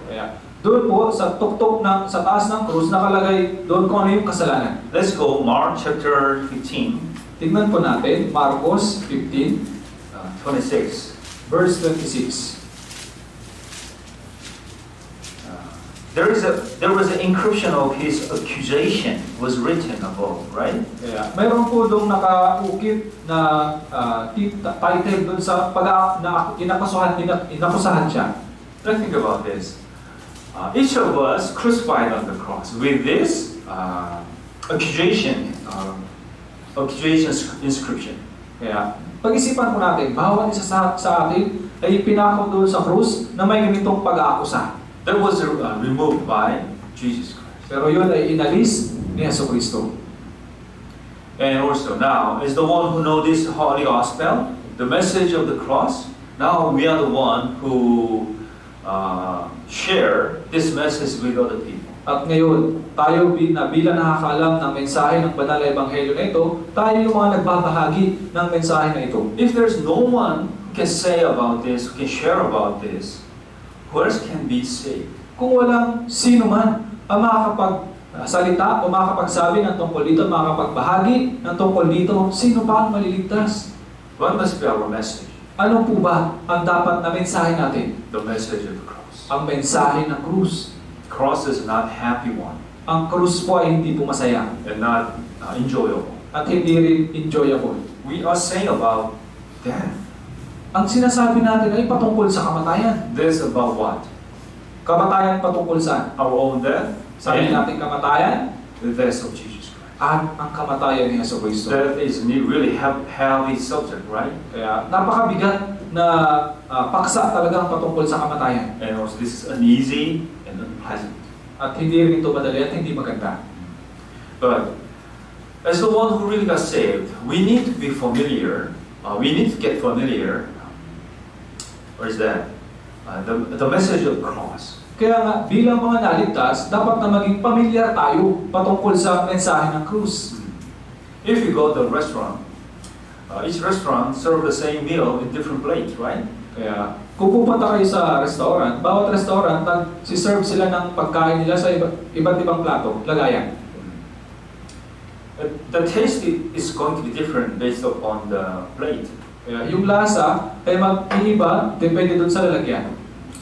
Speaker 2: Kaya, doon po sa tuktok sa taas ng krus nakalagay doon kung ano yung kasalanan.
Speaker 1: Let's go Mark chapter 15,
Speaker 2: Tignan po natin, Marcos 15,
Speaker 1: 26.
Speaker 2: verse 26.
Speaker 1: There was an encryption of His accusation was written above, right?
Speaker 2: Kaya, mayroon po doon nakaukit na title doon sa inakusahan siya.
Speaker 1: Let's think about this. Each of us crucified on the cross with this accusation inscription.
Speaker 2: Kaya, pag-isipan po natin, bawat isa sa atin ay pinako doon sa krus na may ganitong pag-aakusa.
Speaker 1: That was removed by Jesus Christ.
Speaker 2: Pero yun ay inalis ni Jesucristo.
Speaker 1: And also now, as the one who know this holy gospel, the message of the cross, now we are the one who share this message with other people.
Speaker 2: At ngayon, tayo na bilang nakakaalam ng mensahe ng banal na ebanghelyo na ito, tayo yung mga nagbabahagi ng mensahe na ito.
Speaker 1: If there's no one who can say about this, who can share about this, who else can be saved?
Speaker 2: Kung walang sino man ang makakapagsalita o makakapagsabi ng tungkol dito, makakapagbahagi ng tungkol dito, sino pa ang maliligtas?
Speaker 1: What must be our message?
Speaker 2: Ano po ba ang dapat na mensahe natin?
Speaker 1: The message of the cross.
Speaker 2: Ang mensahe ng krus.
Speaker 1: Cross is not happy one
Speaker 2: Ang krus po ay hindi po masaya
Speaker 1: and not enjoyable.
Speaker 2: at hindi rin enjoyable.
Speaker 1: We are saying about death.
Speaker 2: Ang sinasabi natin ay patungkol sa kamatayan.
Speaker 1: This about what?
Speaker 2: Kamatayan patungkol saan?
Speaker 1: Our own death
Speaker 2: Sabi
Speaker 1: and
Speaker 2: natin kamatayan
Speaker 1: the death of Jesus Christ.
Speaker 2: at ang kamatayan ni Hesus Kristo.
Speaker 1: Death is a really heavy subject, right?
Speaker 2: Kaya napakabigat na paksa talagang patungkol sa kamatayan.
Speaker 1: And also this is uneasy and unpleasant.
Speaker 2: At hindi rin ito madali at hindi maganda.
Speaker 1: But as the one who really got saved, we need to be familiar. We need to get familiar. What is that? The message of the cross.
Speaker 2: Kaya nga, bilang mga naligtas, dapat na maging pamilyar tayo patungkol sa mensahe ng krus.
Speaker 1: If you go to a restaurant, each restaurant serve the same meal in different plates, right?
Speaker 2: Kaya kung pupunta kayo sa restaurant, bawat restaurant, nag-serve sila ng pagkain nila sa iba't ibang plato, lagayan.
Speaker 1: The taste is going to be different based upon the plate.
Speaker 2: Kaya yung lasa ay mag-iiba depende dun sa lalagyan.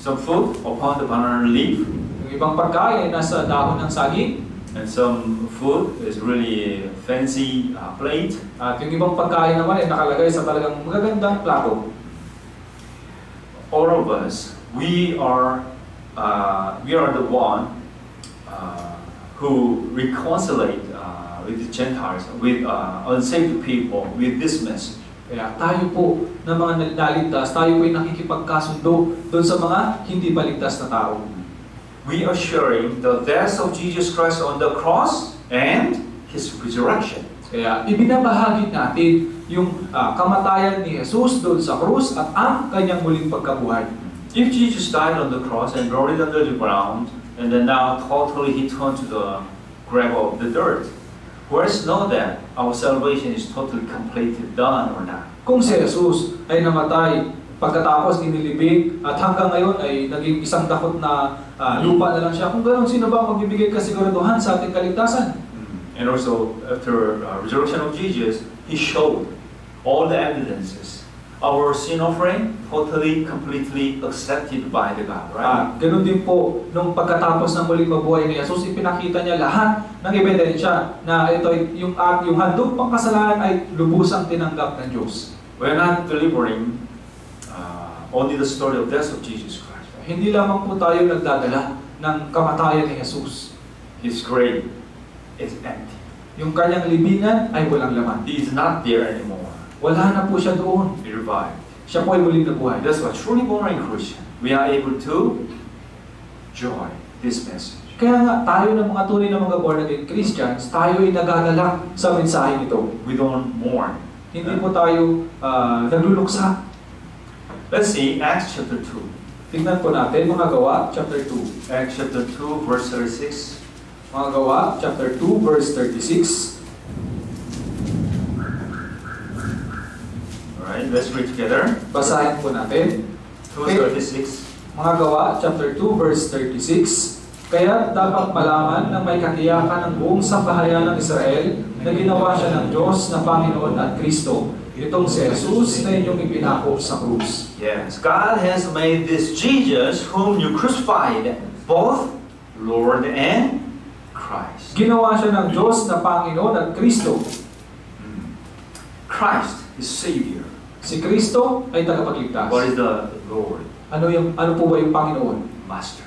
Speaker 1: Some food upon the banana leaf,
Speaker 2: Yung ibang pagkain nasa dahon ng saging,
Speaker 1: and some food is really fancy plate.
Speaker 2: at yung ibang pagkain naman ay nakalagay sa talagang magagandang plato.
Speaker 1: All of us, we are the one who reconcile with the Gentiles, with unsaved people, with this message.
Speaker 2: Kaya tayo po na mga naligtas, tayo po ay nakikipagkasundo doon sa mga hindi paligtas na tao.
Speaker 1: We are sharing the death of Jesus Christ on the cross and His resurrection.
Speaker 2: Kaya ibinabahagi natin yung kamatayan ni Jesus doon sa krus at ang kanyang muling pagkabuhay.
Speaker 1: If Jesus died on the cross and buried under the ground, and then now totally He turned to the grave of the dirt, where's know that our salvation is totally completed, done or not?
Speaker 2: Kung si Jesus ay namatay pagkatapos inilibing at hanggang ngayon ay naging isang dakot na lupa na lang siya, kung ganoon, sino ba ang magbibigay kasiguraduhan sa ating kaligtasan?
Speaker 1: And also, after resurrection of Jesus, He showed all the evidences. Our sin offering totally, completely accepted by the God, right?
Speaker 2: Ganun din po, nung pagkatapos ng muling mabuhay ni Jesus, ipinakita niya lahat ng ebidensya na ito yung handog pang kasalanan ay lubusang tinanggap ng Diyos.
Speaker 1: We're not delivering only the story of death of Jesus Christ.
Speaker 2: Hindi lamang po tayo nagdadala ng kamatayan ni Jesus.
Speaker 1: His grave is empty.
Speaker 2: Yung kanyang libingan ay walang laman.
Speaker 1: He is not there anymore.
Speaker 2: Wala na po siya doon.
Speaker 1: He revived.
Speaker 2: Siya po ay muling nabuhay.
Speaker 1: That's why truly born again Christian, we are able to joy this message.
Speaker 2: Kaya nga, tayo ng mga tunay na mga born again Christians, tayo ay nagagalak sa mensahe nito.
Speaker 1: We don't mourn.
Speaker 2: Hindi po tayo nagluluksa.
Speaker 1: Let's see Acts chapter 2.
Speaker 2: Tingnan po natin mga gawa, chapter 2.
Speaker 1: Acts chapter 2, verse 36.
Speaker 2: Mga gawa, chapter 2, verse 36.
Speaker 1: Alright, let's read together.
Speaker 2: Basahin po natin.
Speaker 1: 2:36.
Speaker 2: Mga gawa, chapter 2, verse 36. Kaya dapat malaman na may katiyakan ng buong sambahayan ng Israel na ginawa siya ng Diyos na Panginoon at Kristo. Itong si Jesus na inyong ipinako sa krus.
Speaker 1: Yes, God has made this Jesus whom you crucified both Lord and Christ.
Speaker 2: Ginawa siya ng Diyos na Panginoon at Kristo.
Speaker 1: Christ is Savior.
Speaker 2: Si Kristo ay tagapagligtas.
Speaker 1: What is the Lord?
Speaker 2: Ano po ba yung Panginoon?
Speaker 1: Master.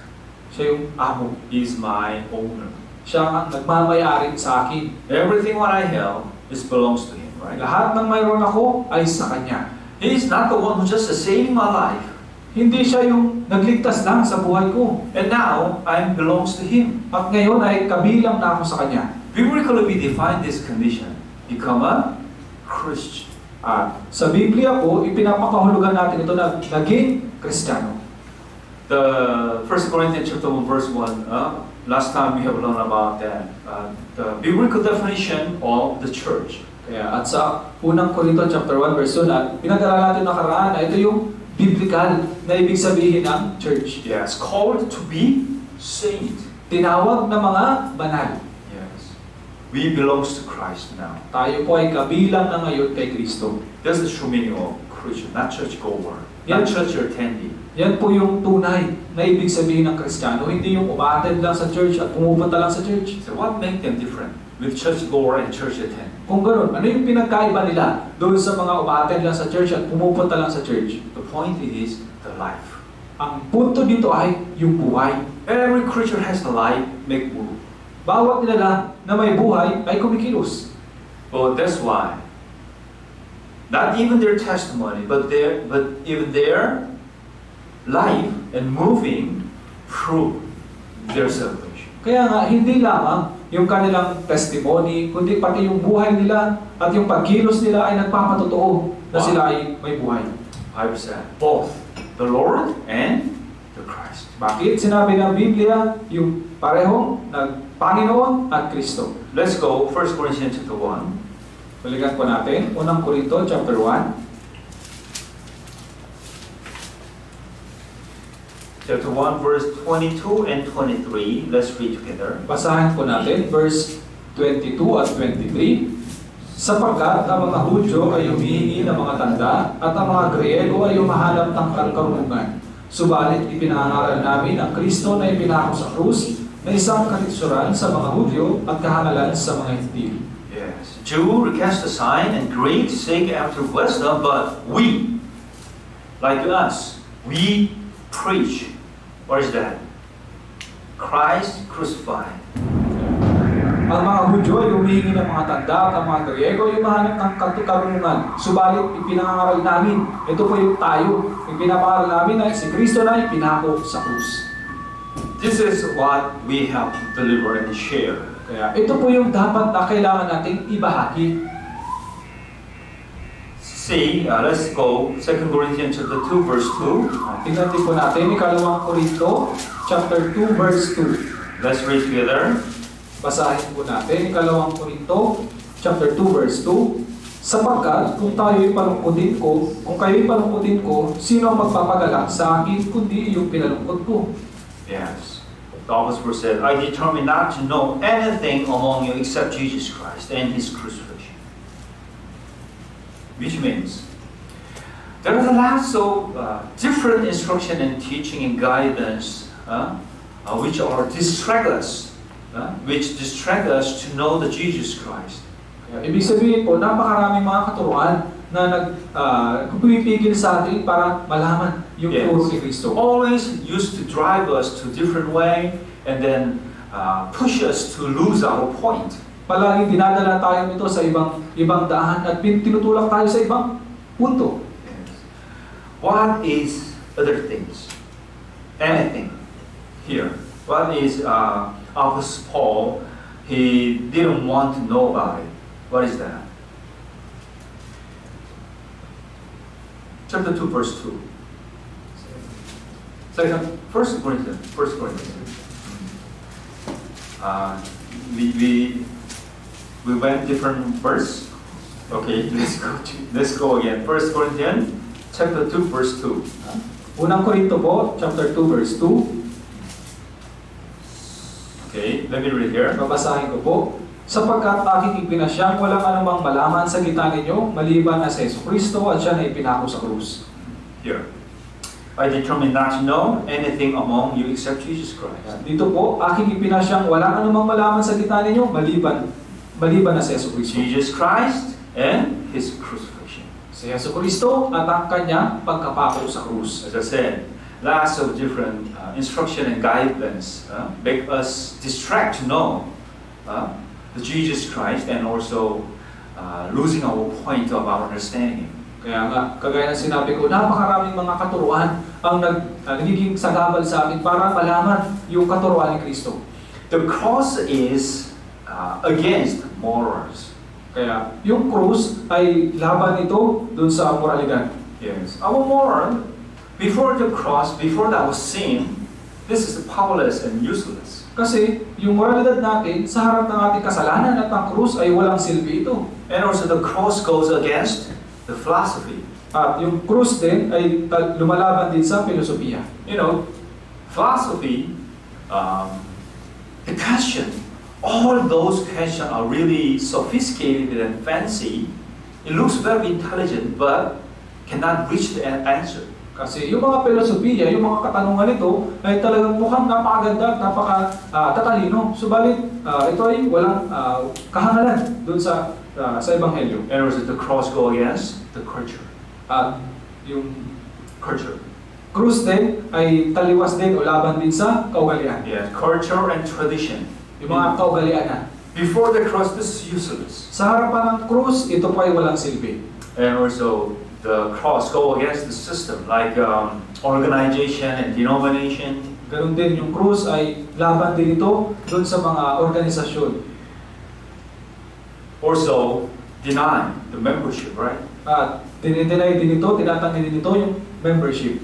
Speaker 2: Siya yung amo.
Speaker 1: He is my owner.
Speaker 2: Siya ang nagmamayari sa akin.
Speaker 1: Everything what I have belongs to Him, right?
Speaker 2: Lahat ng mayroon ako ay sa Kanya.
Speaker 1: He is not the one who just saving my life.
Speaker 2: Hindi siya yung nagligtas lang sa buhay ko.
Speaker 1: And now, I belongs to Him.
Speaker 2: At ngayon ay kabilang na ako sa Kanya.
Speaker 1: Biblically, we define this condition. Become a Christian.
Speaker 2: At sa Biblia po, ipinapakahulugan natin ito na naging Kristiyano.
Speaker 1: The 1 Corinthians chapter 1 verse 1, last time we have learned about that. The biblical definition of the church.
Speaker 2: Kaya at sa unang Korinto chapter 1 verse 1, pinag-aralan natin nakaraan na ito yung biblical na ibig sabihin ng church.
Speaker 1: Yes, called to be saved.
Speaker 2: Tinawag na mga banal.
Speaker 1: Yes. We belongs to Christ now.
Speaker 2: Tayo po ay kabilang na ngayon kay Kristo.
Speaker 1: That's the true meaning of Christian, not church goer,
Speaker 2: Yan.
Speaker 1: not church attendee.
Speaker 2: Yan po yung tunay na ibig sabihin ng Kristiyano. Hindi yung umattend lang sa church at pumupunta lang sa church.
Speaker 1: So what makes them different with church goer and church attendee?
Speaker 2: Kung gano'n, ano yung pinagkaiba nila doon sa mga umattend lang sa church at pumupunta lang sa church?
Speaker 1: The point is the life.
Speaker 2: Ang punto dito ay yung buhay.
Speaker 1: Every creature has a life, make move.
Speaker 2: Bawat nilalang na may buhay ay kumikilos.
Speaker 1: Well, that's why. Not even their testimony, but even their life and moving prove their salvation.
Speaker 2: Kaya nga, hindi lamang yung kanilang testimony, kundi pati yung buhay nila at yung pagkilos nila ay nagpapatotoo na sila ay may buhay.
Speaker 1: 5%. Both the Lord and the Christ.
Speaker 2: Bakit sinabi ng Biblia yung parehong Panginoon at Kristo?
Speaker 1: Let's go 1 Corinthians chapter 1.
Speaker 2: Balikan po natin, unang Korinto chapter 1.
Speaker 1: Chapter 1, verse 22 and 23. Let's read together.
Speaker 2: Basahin po natin, verse 22 at 23. Sapagkat ang mga Hudyo ay humihingi ng mga tanda at ang mga Griego ay humahanap ng karunungan. Subalit ipinangaral namin ang Kristo na ipinako sa krus na isang katitsuran sa mga Hudyo at kahangalan sa mga Hintil.
Speaker 1: Yes. Jew request a sign and Greek seek after wisdom, but we, like us, we preach. What is that? Christ crucified.
Speaker 2: Ang mga Hudyo ay humihingi ng mga tanda at ang mga Griego ay humahanap ng karunungan. Subalit ipinangaral namin, ito po yung tayo, ipinapangaral namin na si Kristo na ipinako sa krus.
Speaker 1: This is what we have to deliver and share.
Speaker 2: Kaya ito po yung dapat na kailangan nating ibahagi.
Speaker 1: See, let's go 2 Corinthians chapter 2, verse 2.
Speaker 2: Tingnan din po natin, ikalawang Korinto, chapter 2, verse 2.
Speaker 1: Let's read together.
Speaker 2: Basahin po natin, ikalawang Korinto, chapter 2, verse 2. Sapagkat kung tayo'y palungkutin ko, kung kayo'y palungkutin ko, sino ang magpapagalak sa akin kundi yung pinalungkot ko?
Speaker 1: Yes. The apostle said, I determined not to know anything among you except Jesus Christ and His crucifixion. Which means, there are lots of different instruction and teaching and guidance which are distract us, which distract us to know the Jesus Christ.
Speaker 2: Ibig sabihin po, napakaraming mga katuruan na pumipigil sa atin para malaman yung turo ni Kristo.
Speaker 1: Always used to drive us to different way and then push us to lose our point.
Speaker 2: Palaging dinadala tayo nito sa ibang daan at tinutulak tayo sa ibang punto.
Speaker 1: Yes. What is other things? Anything here. What is Apostle Paul? He didn't want to know about it. What is that? Chapter 2, verse 2. Second, 1 Corinthians. We went different verse. Okay, let's go again. 1 Corinthians chapter 2, verse 2.
Speaker 2: Unang Korinto po, chapter 2, verse 2.
Speaker 1: Okay, let me read here.
Speaker 2: Babasahin ko po. Sapagkat aking ipinasyang walang anumang malaman sa gitna ninyo, maliban na sa Jesucristo at siya na ipinako sa krus.
Speaker 1: Here. I determined not to know anything among you except Jesus Christ.
Speaker 2: Dito po, aking ipinasyang walang anumang malaman sa gitna ninyo, maliban na sa Jesucristo.
Speaker 1: Jesus Christ and His crucifixion.
Speaker 2: Si Jesucristo at ang kanyang pagkapako sa krus.
Speaker 1: As I said, lots of different instruction and guidance make us distract to know the Jesus Christ and also losing our point of our understanding Him.
Speaker 2: Kaya nga, kagaya ng sinabi ko, napakaraming mga katuruan ang nagiging sagabal sa atin para malaman yung katuruan ni Kristo.
Speaker 1: The cross is against morals.
Speaker 2: Kaya yung krus ay laban ito dun sa moralidad.
Speaker 1: Yes. Our moral, before the cross, before our sin, this is powerless and useless.
Speaker 2: Kasi yung moralidad natin sa harap ng ating kasalanan at ang krus ay walang silbi ito.
Speaker 1: And also the cross goes against the philosophy.
Speaker 2: At yung krus din ay lumalaban din sa filosofiya.
Speaker 1: You know, philosophy, the question, all those questions are really sophisticated and fancy. It looks very intelligent, but cannot reach the answer.
Speaker 2: Kasi yung mga filosofiya, yung mga katanungan nito ay talagang mukhang napakaganda at napaka-tatalino. Subalit, ito ay walang kahangalan doon sa Ebanghelyo.
Speaker 1: And also the cross go against the culture.
Speaker 2: Yung
Speaker 1: Culture.
Speaker 2: krus din ay taliwas din o laban din sa kaugalian.
Speaker 1: Yeah, culture and tradition.
Speaker 2: Yung mga kaugalian na.
Speaker 1: Before the cross, this is useless.
Speaker 2: Sa harapan ng krus, ito po ay walang silbi.
Speaker 1: And also, the cross go against the system, like organization and denomination.
Speaker 2: Ganun din yung krus ay laban din ito doon sa mga organisasyon.
Speaker 1: Also, deny the membership, right?
Speaker 2: At dinideny din ito, tinatanggi din ito yung membership.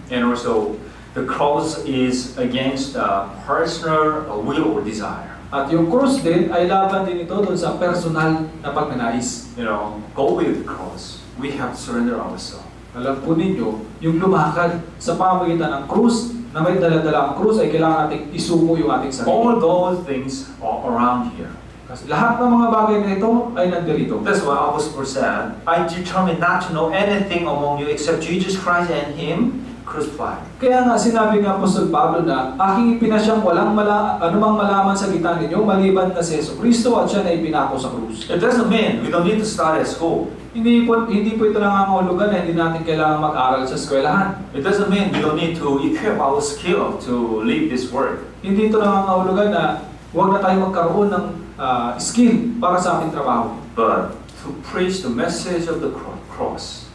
Speaker 1: And also, the cross is against personal will or desire.
Speaker 2: At yung krus din ay laban din ito doon sa personal na pagnanais.
Speaker 1: You know, go with the cross. We have to surrender ourselves.
Speaker 2: Alam po ninyo, yung lumakad sa pamagitan ng krus, na may dala-dala ang krus, ay kailangan nating isuko yung ating sarili.
Speaker 1: All those things are around here.
Speaker 2: Kasi lahat ng mga bagay na ito ay nandirito.
Speaker 1: That's why Apostle said, I determined not to know anything among you except Jesus Christ and Him crucified.
Speaker 2: Kaya nga sinabi ng Apostol Pablo na aking ipinasyang walang anumang malaman sa gitna ninyo maliban na si Jesucristo at siya na ipinako sa krus.
Speaker 1: It doesn't mean we don't need to study at school.
Speaker 2: Hindi po ito nangangahulugan na hindi natin kailangan mag-aral sa eskwelahan.
Speaker 1: It doesn't mean we don't need to equip our skill to live this work.
Speaker 2: Hindi ito nangangahulugan na huwag na tayo magkaroon ng skill para sa ating trabaho.
Speaker 1: But to preach the message of the cross,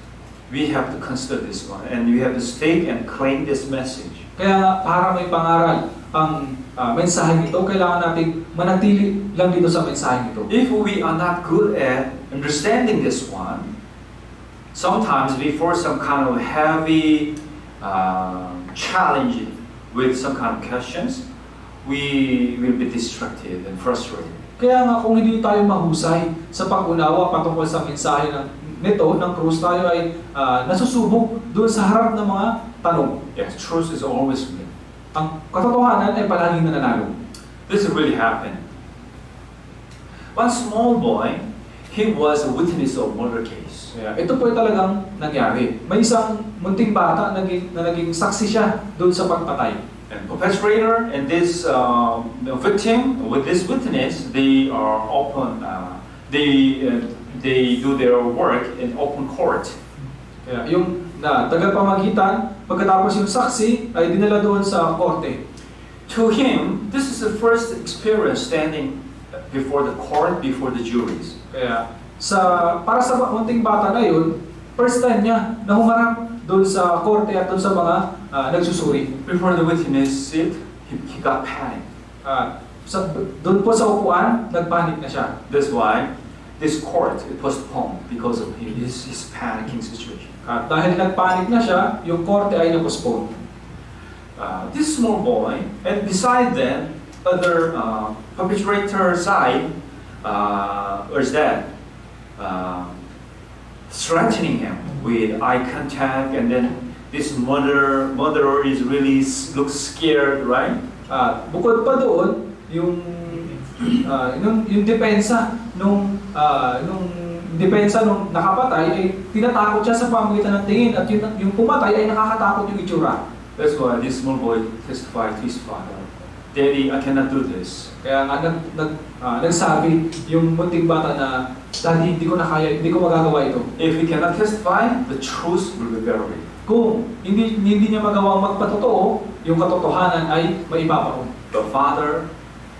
Speaker 1: we have to consider this one, and we have to stake and claim this message.
Speaker 2: Kaya para may pangaral ang mensahe nito, kailangan nating manatili lang dito sa mensahe nito.
Speaker 1: If we are not good at understanding this one, sometimes before some kind of heavy challenge with some kind of questions, we will be distracted and frustrated.
Speaker 2: Kaya nga kung hindi tayo mahusay sa pag-unawa patungkol sa mensahe nito ng krus, tayo ay nasusubok doon sa harap ng mga tanong.
Speaker 1: Yes, truth is always win.
Speaker 2: Ang katotohanan ay palaging nananalo.
Speaker 1: This really happened. One small boy, he was a witness of murder case.
Speaker 2: Kaya ito po ay talagang nangyari. May isang munting bata na naging saksi siya doon sa pagpatay.
Speaker 1: And perpetrator and this victim, with this witness, they are open. They do their work in open court.
Speaker 2: Kaya yung tagapamagitan, pagkatapos yung saksi ay dinala doon sa korte.
Speaker 1: To him, this is the first experience standing before the court, before the juries.
Speaker 2: Kaya para sa munting bata na yun, first time niya na humarap doon sa korte at doon sa mga nagsusuri.
Speaker 1: Before the witness sit, he got panic.
Speaker 2: Doon po sa upuan, nagpanik na siya.
Speaker 1: That's why this court is postponed because of his panicking situation.
Speaker 2: At dahil nagpanik na siya, yung korte ay na-postpone.
Speaker 1: This small boy, and beside them, other perpetrator side, was that threatening him with eye contact, and then this murderer is really looks scared, right?
Speaker 2: Bukod pa doon, yung depensa nung nakapatay ay tinatakot siya sa pamagitan ng tingin, at yung pumatay ay nakakatakot yung itsura.
Speaker 1: That's why this small boy testified to his father, "Daddy, I cannot do this."
Speaker 2: Kaya nga nagsabi yung munting bata na, "Daddy, hindi ko na kaya, hindi ko magagawa ito."
Speaker 1: If he cannot testify, the truth will be buried.
Speaker 2: Kung hindi niya magawang magpatotoo, yung katotohanan ay maibabaon.
Speaker 1: The father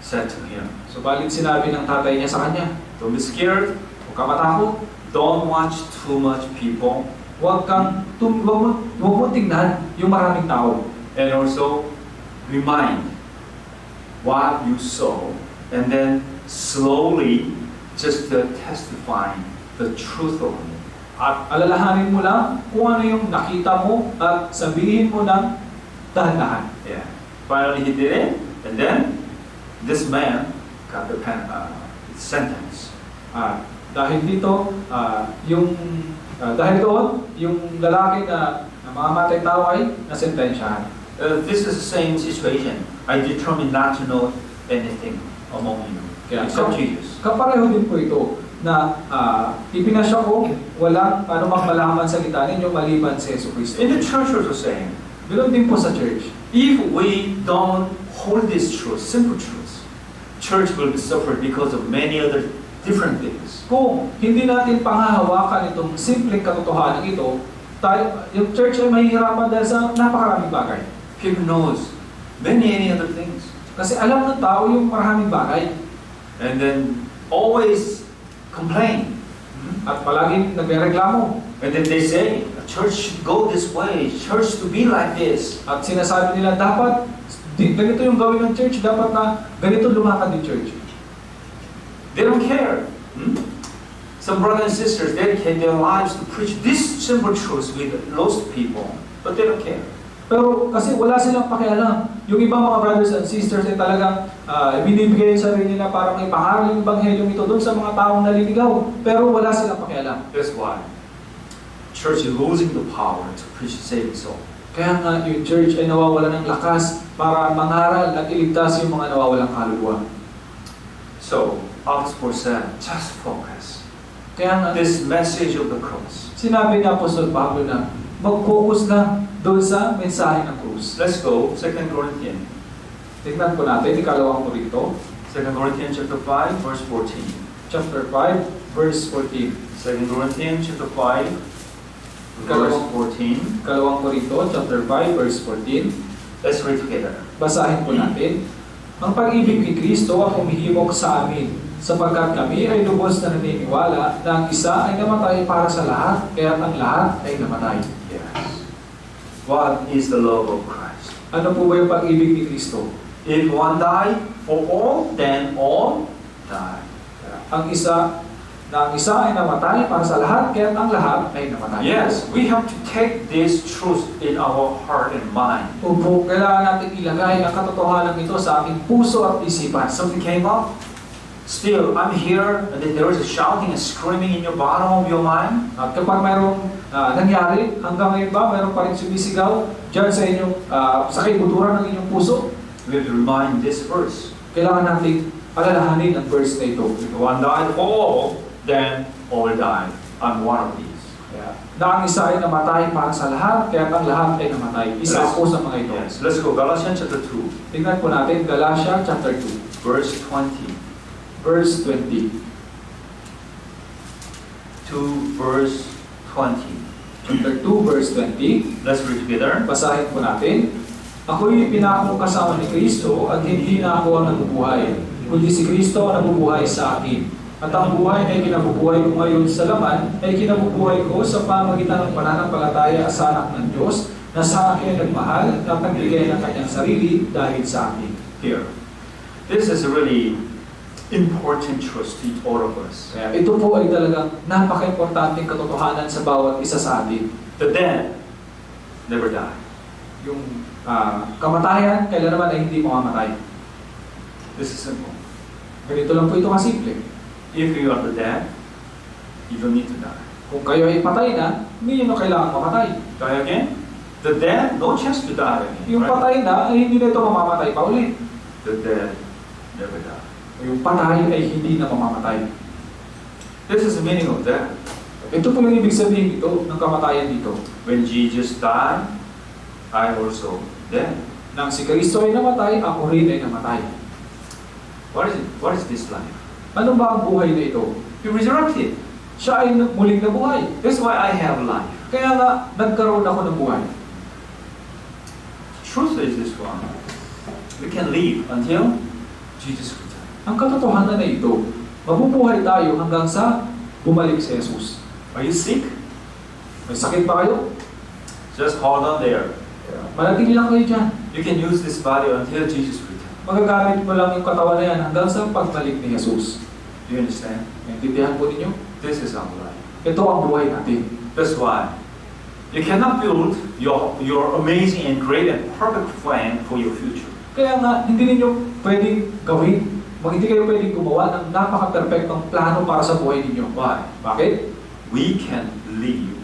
Speaker 1: said to him,
Speaker 2: Subalit sinabi ng tatay niya sa kanya,
Speaker 1: "Don't be scared.
Speaker 2: "Huwag ka matakot,
Speaker 1: Don't watch too much people,
Speaker 2: huwag mo tingnan yung maraming tao.
Speaker 1: and also remind what you saw, and then slowly just testifying the truth of it."
Speaker 2: At alalahanin mo lang kung ano yung nakita mo at sabihin mo ng dahan-dahan."
Speaker 1: Yeah. Finally, he did it, and then this man got the sentence.
Speaker 2: Dahil dito, dahil doon, yung lalaki na mamamatay tao ay nasentensyahan.
Speaker 1: This is the same situation. I determined not to know anything among you except Jesus.
Speaker 2: Kapareho din po ito na ipinasya ko walang anumang malaman sa gitna ninyo maliban si Jesucristo.
Speaker 1: In the church also saying,
Speaker 2: Ganoon din po sa church.
Speaker 1: if we don't hold this truth, simple truth, church will be suffered because of many other different things.
Speaker 2: Kung hindi natin panghahawakan itong simpleng katotohanan ito, yung church ay mahihirapan dahil sa napakaraming bagay.
Speaker 1: People knows many other things.
Speaker 2: Kasi alam ng tao yung maraming bagay.
Speaker 1: And then always complain.
Speaker 2: At palaging nagrereklamo.
Speaker 1: And then they say, church should go this way, church to be like this.
Speaker 2: At sinasabi nila, dapat ganito yung gawin ng church, dapat na ganito lumakad yung church.
Speaker 1: They don't care. Some brothers and sisters dedicate their lives to preach this simple truth with lost people, but they don't care.
Speaker 2: Pero kasi wala silang pakialam. Yung ibang mga brothers and sisters ay talagang binibigay yung sarili nila para may pangaral yung Ebanghelyo ito doon sa mga taong naliligaw. Pero wala silang pakialam.
Speaker 1: That's why church is losing the power to preach saving soul.
Speaker 2: Kaya nga yung church ay nawawala ng lakas para mangaral at iligtas yung mga nawawalang kaluluwa.
Speaker 1: So, Acts 4:7, just focus.
Speaker 2: Kaya nga
Speaker 1: This message of the cross.
Speaker 2: sinabi ni Apostol Pablo na mag-focus lang doon sa mensahe ng krus.
Speaker 1: Let's go, 2 Corinthians.
Speaker 2: Tingnan po natin, ikalawang Korinto,
Speaker 1: 2 Corinthians chapter 5, verse 14.
Speaker 2: chapter 5, verse 14.
Speaker 1: 2 Corinthians chapter 5, verse 14.
Speaker 2: Ikalawang Korinto, chapter 5, verse 14.
Speaker 1: Let's read together.
Speaker 2: Basahin po natin. Ang pag-ibig ni Kristo ang humihimok sa amin, sapagkat kami ay lubos na naniniwala na ang isa ay namatay para sa lahat, kaya ang lahat ay namatay.
Speaker 1: Yes. What is the love of Christ?
Speaker 2: Ano po ba yung pag-ibig ni Kristo?
Speaker 1: If one died for all, then all died.
Speaker 2: Ang isa ay namatay para sa lahat, kaya ang lahat ay namatay.
Speaker 1: Yes, we have to take this truth in our heart and mind.
Speaker 2: Opo, kailangan natin ilagay ang katotohanan ito sa ating puso at isipan.
Speaker 1: Something came up, still, I'm here, and then there is a shouting and screaming in your bottom of your mind.
Speaker 2: At kapag mayroong nangyari, hanggang ngayon ba, mayroong pa rin sumisigaw dyan sa inyong, sa kaibuturan ng inyong puso,
Speaker 1: We have to remind this verse.
Speaker 2: kailangan natin alalahanin ang verse na ito.
Speaker 1: If one died for all, then all died. I'm one of these.
Speaker 2: Na ang isa ay namatay para sa lahat, kaya ang lahat ay namatay. Isa ako sa mga ito.
Speaker 1: Yes, let's go. Galatians chapter 2,
Speaker 2: Tingnan po natin, Galatia chapter 2,
Speaker 1: verse 20
Speaker 2: verse 20.
Speaker 1: to verse 20.
Speaker 2: Chapter 2, verse 20.
Speaker 1: Let's read together.
Speaker 2: Basahin po natin. Ako'y pinakong kasama ni Kristo at hindi na ako ang nabubuhay, kundi si Kristo ang nabubuhay sa akin. At ang buhay na kinabubuhay ko ngayon sa laman ay kinabubuhay ko sa pamagitan ng pananampalataya sa anak ng Diyos na sa akin ay nagmahal at nagbigay ng kanyang sarili dahil sa akin.
Speaker 1: Here. This is a really important truth to all of us.
Speaker 2: Kaya ito po ay talagang napaka-importanting katotohanan sa bawat isa sa atin.
Speaker 1: The dead never die.
Speaker 2: Yung kamatayan, kailan naman ay hindi mamamatay.
Speaker 1: This is simple.
Speaker 2: Ganito lang po ito kasimple.
Speaker 1: If you are the dead, you don't need to die.
Speaker 2: Kung kayo ay patay na, hindi nyo na kailangan mamatay.
Speaker 1: Die again? The dead, no chance to die again.
Speaker 2: Yung
Speaker 1: right?
Speaker 2: patay na, ay hindi na ito mamamatay pa ulit.
Speaker 1: The dead never die.
Speaker 2: Yung patay ay hindi na mamamatay.
Speaker 1: This is the meaning of death.
Speaker 2: Ito po yung ibig sabihin dito, ng kamatayan dito.
Speaker 1: When Jesus died, I also dead.
Speaker 2: Nang si Kristo ay namatay, ako rin ay namatay.
Speaker 1: What is it? What is this life?
Speaker 2: Ano ba ang buhay na ito?
Speaker 1: He resurrected.
Speaker 2: Siya ay muling nabuhay.
Speaker 1: That's why I have life.
Speaker 2: Kaya nga, nagkaroon ako ng buhay.
Speaker 1: Truth is this one. We can live until Jesus returns.
Speaker 2: Ang katotohanan na ito, mabubuhay tayo hanggang sa bumalik si Jesus.
Speaker 1: Are you sick?
Speaker 2: May sakit ba kayo?
Speaker 1: Just hold on there.
Speaker 2: Manatili lang kayo dyan.
Speaker 1: You can use this body until Jesus returns.
Speaker 2: Magagamit mo lang yung katawan na yan hanggang sa pagbalik ni Jesus.
Speaker 1: Do you understand?
Speaker 2: Naintindihan po ninyo?
Speaker 1: This is our life.
Speaker 2: Ito ang buhay natin.
Speaker 1: That's why you cannot build your amazing and great and perfect plan for your future.
Speaker 2: Kaya nga, hindi ninyo pwedeng gawin, hindi kayo pwedeng gumawa ng napaka-perfectong plano para sa buhay ninyo.
Speaker 1: Why?
Speaker 2: Bakit?
Speaker 1: We can live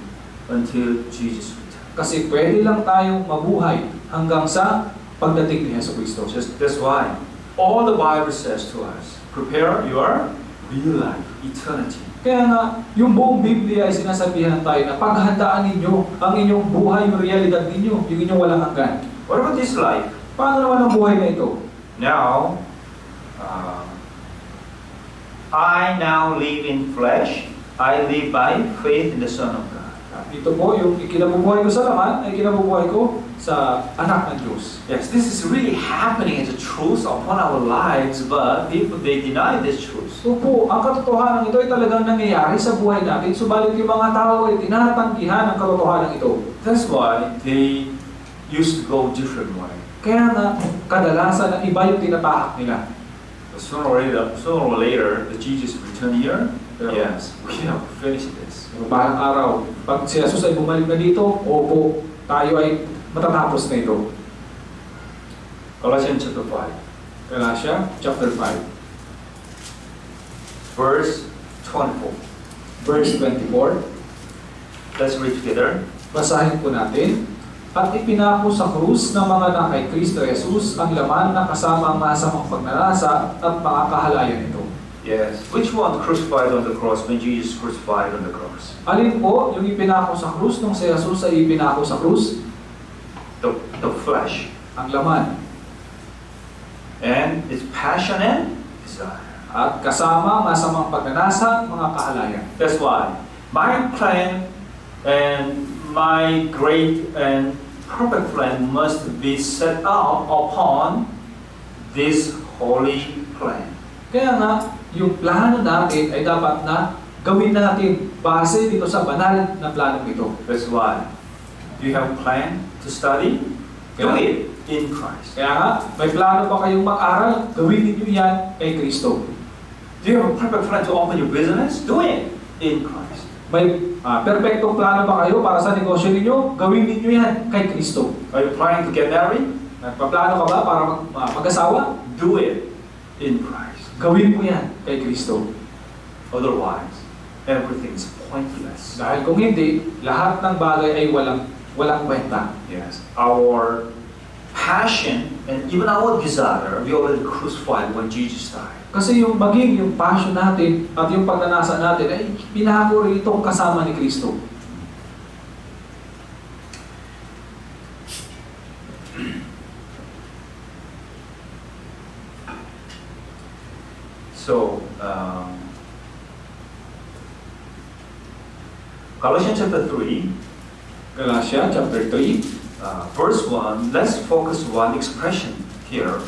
Speaker 1: until Jesus returns.
Speaker 2: Kasi pwede lang tayong mabuhay hanggang sa pagdating ni Yesu Cristo.
Speaker 1: That's why all the Bible says to us, prepare your real life, eternity.
Speaker 2: Kaya nga, yung buong Biblia ay sinasabihan tayo na paghandaan ninyo ang inyong buhay, yung realidad ninyo, yung inyong walang hanggan.
Speaker 1: What about this life?
Speaker 2: Paano naman ang buhay na ito?
Speaker 1: Now, I now live in flesh. I live by faith in the Son of God.
Speaker 2: Dito po, yung ikinabubuhay ko sa laman ay kinabubuhay ko sa anak ng Diyos.
Speaker 1: Yes, this is really happening as a truth upon our lives, but people, they deny this truth.
Speaker 2: So po, ang katotohanan ito ay talagang nangyayari sa buhay natin, subalit yung mga tao ay tinatanggihan ang katotohanan ito.
Speaker 1: That's why they used to go different way.
Speaker 2: Kaya nga, kadalasan na iba yung tinatahak nila.
Speaker 1: But sooner or later, the Jesus return here. Yes, we have finished this.
Speaker 2: Pero balang araw, pag si Jesus ay bumalik na dito, opo, tayo ay matatapos na ito.
Speaker 1: Colossians chapter 5,
Speaker 2: Galatia chapter 5,
Speaker 1: verse 24.
Speaker 2: verse 24.
Speaker 1: Let's read together.
Speaker 2: Basahin po natin. At ipinako sa krus ng mga na kay Kristo Jesus ang laman na kasama ang masamang pagnanasa at mga kahalayan nito.
Speaker 1: Yes. Which one crucified on the cross when Jesus crucified on the cross?
Speaker 2: Alin po yung ipinako sa krus nung si Jesus ay ipinako sa krus?
Speaker 1: The flesh.
Speaker 2: Ang laman.
Speaker 1: And its passion and desire.
Speaker 2: At kasama ang masamang pagnanasa, mga kahalayan.
Speaker 1: That's why my plan and my great and perfect plan must be set up upon this holy plan.
Speaker 2: Kaya nga, yung plano natin ay dapat na gawin natin base dito sa banal na planong ito.
Speaker 1: That's why you have a plan to study, do it in Christ.
Speaker 2: Kaya nga, may plano pa kayong mag-aral, gawin ninyo yan kay Kristo.
Speaker 1: Do you have a perfect plan to open your business? Do it in Christ.
Speaker 2: May perfectong plano ba kayo para sa negosyo ninyo? Gawin ninyo yan kay Kristo.
Speaker 1: Are you planning to get married?
Speaker 2: Nagpaplano ka ba para mag-asawa?
Speaker 1: Do it in Christ.
Speaker 2: Gawin mo yan kay Kristo.
Speaker 1: Otherwise, everything is pointless.
Speaker 2: Dahil kung hindi, lahat ng bagay ay walang kwenta.
Speaker 1: Yes. Our passion and even our desire, we already crucified when Jesus died.
Speaker 2: Kasi yung passion natin at yung pagnanasa natin ay pinako rin itong kasama ni Kristo.
Speaker 1: So, Colossians chapter 3,
Speaker 2: Galatia chapter 3,
Speaker 1: verse 1, let's focus one expression here.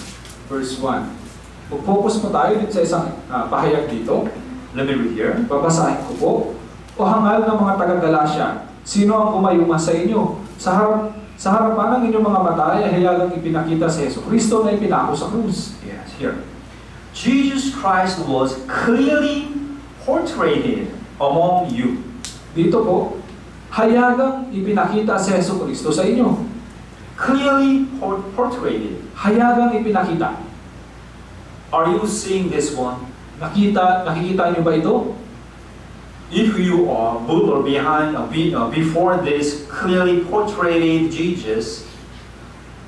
Speaker 2: verse 1. Mag-focus po tayo dito sa isang pahayag dito.
Speaker 1: Let me read here.
Speaker 2: Babasahin ko po. O hangal ng mga taga-Galatia, sino ang kumayuma sa inyo? Sa harapan ng inyong mga mata ay hayagang ipinakita si Yesu Kristo na ipinako sa krus.
Speaker 1: Yes, here. Jesus Christ was clearly portrayed among you.
Speaker 2: Dito po, hayagang ipinakita si Yesu Kristo sa inyo.
Speaker 1: Clearly portrayed.
Speaker 2: Hayagang ipinakita.
Speaker 1: Are you seeing this one?
Speaker 2: Nakikita niyo ba ito?
Speaker 1: If you are before this clearly portrayed Jesus,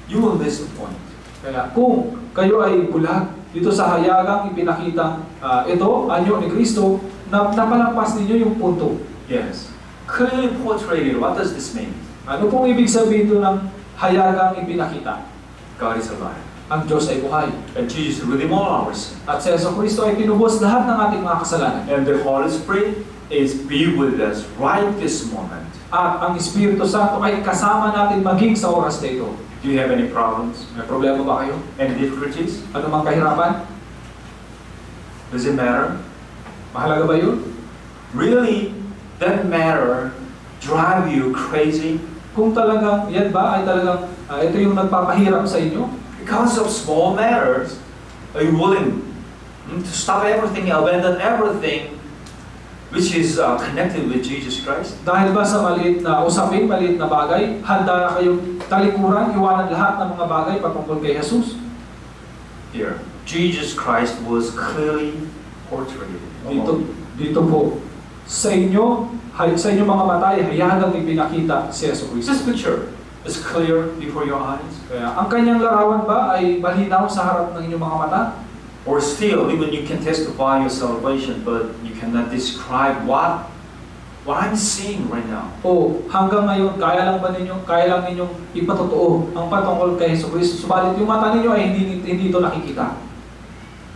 Speaker 1: you will miss the point.
Speaker 2: Kaya kung kayo ay bulag dito sa hayagang ipinakita ito, anyo ni Kristo, napalampas ninyo yung punto.
Speaker 1: Yes. Clearly portrayed. What does this mean?
Speaker 2: Ano pong ibig sabihin doon ng hayagang ipinakita?
Speaker 1: God is alive.
Speaker 2: Ang Diyos ay buhay.
Speaker 1: And Jesus redeemed all our sins.
Speaker 2: At si Yesu Kristo ay tinubos lahat ng ating mga kasalanan.
Speaker 1: And the Holy Spirit is be with us right this moment.
Speaker 2: At ang Espiritu Santo ay kasama natin maging sa oras na ito.
Speaker 1: Do you have any problems?
Speaker 2: May problema ba kayo?
Speaker 1: Any difficulties?
Speaker 2: Ano mang kahirapan?
Speaker 1: Does it matter?
Speaker 2: Mahalaga ba yun?
Speaker 1: Really, that matter drive you crazy?
Speaker 2: Kung talagang, yan ba ay talagang ito yung nagpapahirap sa inyo?
Speaker 1: Because of small matters, are you willing to stop everything, abandon everything which is connected with Jesus Christ?
Speaker 2: Dahil ba sa maliit na usapin, maliit na bagay, handa na kayong talikuran, iwanan lahat ng mga bagay patungkol kay Jesus?
Speaker 1: Here, Jesus Christ was clearly portrayed.
Speaker 2: Dito po, sa inyo mga mata ay hayagang ipinakita si Yesu Kristo.
Speaker 1: This picture is clear before your eyes.
Speaker 2: Kaya ang kanyang larawan ba ay malinaw sa harap ng inyong mga mata?
Speaker 1: Or still, even you can testify your salvation, but you cannot describe what I'm seeing right now.
Speaker 2: O hanggang ngayon, kaya lang ninyong ipatotoo ang patungkol kay Yesu Kristo. Subalit yung mata ninyo ay hindi ito nakikita.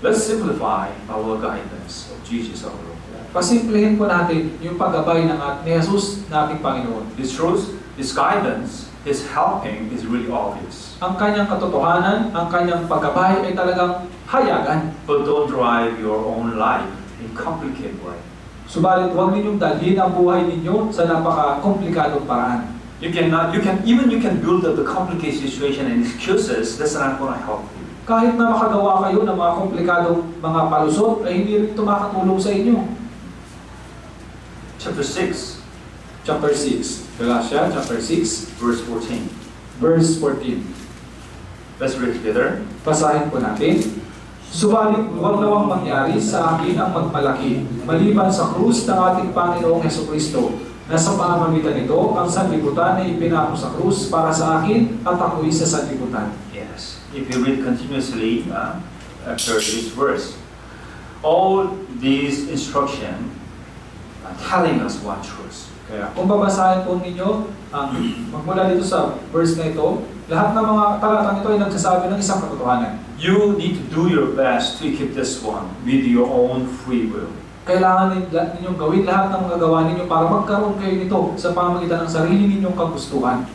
Speaker 1: Let's simplify our guidance of Jesus our Lord.
Speaker 2: Pasimplihin po natin yung paggabay ni Jesus na ating Panginoon.
Speaker 1: His truth, His guidance, His helping is really obvious.
Speaker 2: Ang kanyang katotohanan, ang kanyang paggabay ay talagang hayagan.
Speaker 1: But don't drive your own life in complicated way.
Speaker 2: Subalit huwag ninyong dalhin ang buhay ninyo sa napaka-komplikadong paraan.
Speaker 1: You can build up the complicated situation and excuses. That's not going to help you.
Speaker 2: Kahit na makagawa kayo ng mga komplikadong mga palusot, ay hindi rin ito makatulong sa inyo.
Speaker 1: Chapter 6,
Speaker 2: Chapter 6. Galatia, chapter 6,
Speaker 1: verse 14.
Speaker 2: verse 14.
Speaker 1: Let's read together.
Speaker 2: Basahin po natin. Subalit huwag nawang mangyari sa akin ang magmalaki, maliban sa krus ng ating Panginoong Hesukristo, na sa pamamagitan nito, ang sanlibutan ay ipinako sa krus para sa akin at ako'y sa sanlibutan.
Speaker 1: Yes. If you read continuously after this verse, all these instruction are telling us one truth.
Speaker 2: Kaya kung babasahin po ninyo, magmula dito sa verse na ito, lahat ng mga talatang ito ay nagsasabi ng isang katotohanan.
Speaker 1: You need to do your best to keep this one with your own free will.
Speaker 2: Kailangan ninyong gawin lahat ng magagawa ninyo para magkaroon kayo nito sa pamamagitan ng sarili ninyong kagustuhan.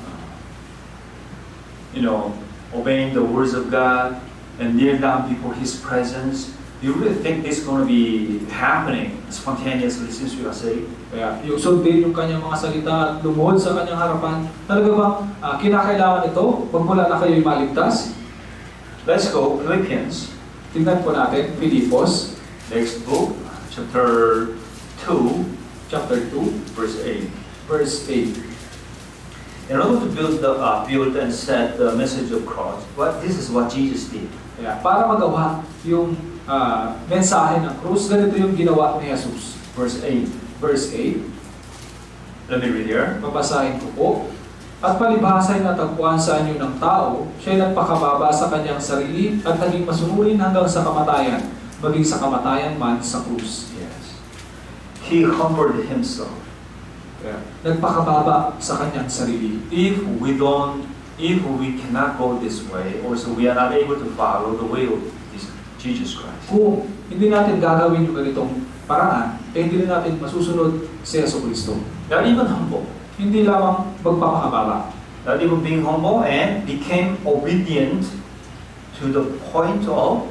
Speaker 1: You know, obeying the words of God and kneel down before His presence. You really think this is going to be happening spontaneously since we are saved?
Speaker 2: Kaya yung sundin yung kanyang mga salita at lumuhod sa kanyang harapan, talaga bang kinakailangan ito pag mula na kayo'y maligtas?
Speaker 1: Let's go, Philippians.
Speaker 2: Tingnan po natin, Filipos,
Speaker 1: Next book, chapter 2,
Speaker 2: chapter 2,
Speaker 1: verse 8.
Speaker 2: verse 8.
Speaker 1: In order to build and set the message of cross, this is what Jesus did.
Speaker 2: Kaya para magawa yung mensahe ng krus, ganito yung ginawa ni Jesus.
Speaker 1: Verse 8.
Speaker 2: Verse 8,
Speaker 1: Let me read here.
Speaker 2: babasahin ko po. At palibhasa ay natagpuan sa anyo ng tao, siya'y nagpakababa sa kanyang sarili at naging masunurin hanggang sa kamatayan, maging sa kamatayan man sa krus.
Speaker 1: Yes. He humbled Himself.
Speaker 2: Kaya, nagpakababa sa kanyang sarili.
Speaker 1: If we cannot go this way, also we are not able to follow the way of Jesus Christ.
Speaker 2: Kung hindi natin gagawin yung ganitong paraan, hindi rin natin masusunod si Jesucristo.
Speaker 1: Not even humble.
Speaker 2: Hindi lamang magpapakababa.
Speaker 1: Not even being humble and became obedient to the point of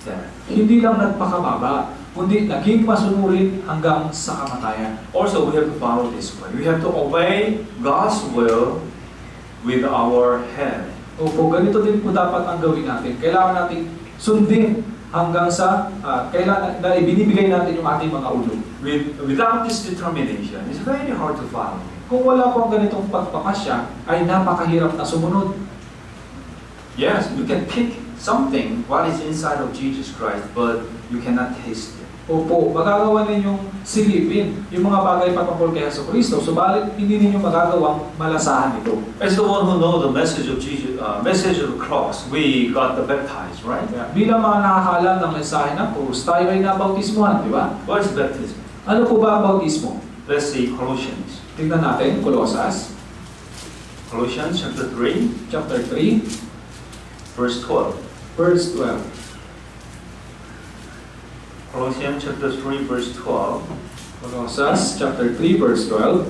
Speaker 1: death.
Speaker 2: Hindi lang nagpakababa, kundi naging masunurin hanggang sa kamatayan.
Speaker 1: Also, we have to follow this way. We have to obey God's will with our head.
Speaker 2: Opo, ganito din po dapat ang gawin natin. Kailangan natin sundin hanggang sa kailangan na ibinibigay natin yung ating mga ulo.
Speaker 1: Without this determination, it's very hard to follow.
Speaker 2: Kung wala po ang ganitong pagpapasya, ay napakahirap na sumunod.
Speaker 1: Yes, you can pick something what is inside of Jesus Christ, but you cannot taste it.
Speaker 2: Opo, magagawa ninyong silipin yung mga bagay patungkol kay Jesucristo, subalit hindi ninyo magagawang malasahan ito.
Speaker 1: As the one who know the message of Jesus, message of the cross, we got the baptized, right?
Speaker 2: Bilang mga nakakaalam ng mensahe ng krus, tayo ay nabautismuhan, di ba?
Speaker 1: What is baptism?
Speaker 2: Ano po ba ang bautismo?
Speaker 1: Let's see Colossians.
Speaker 2: Tingnan natin, Colosas,
Speaker 1: Colossians chapter 3,
Speaker 2: chapter 3,
Speaker 1: verse 12.
Speaker 2: verse 12.
Speaker 1: Colossians chapter 3, verse 12.
Speaker 2: Colosas, chapter 3, verse 12.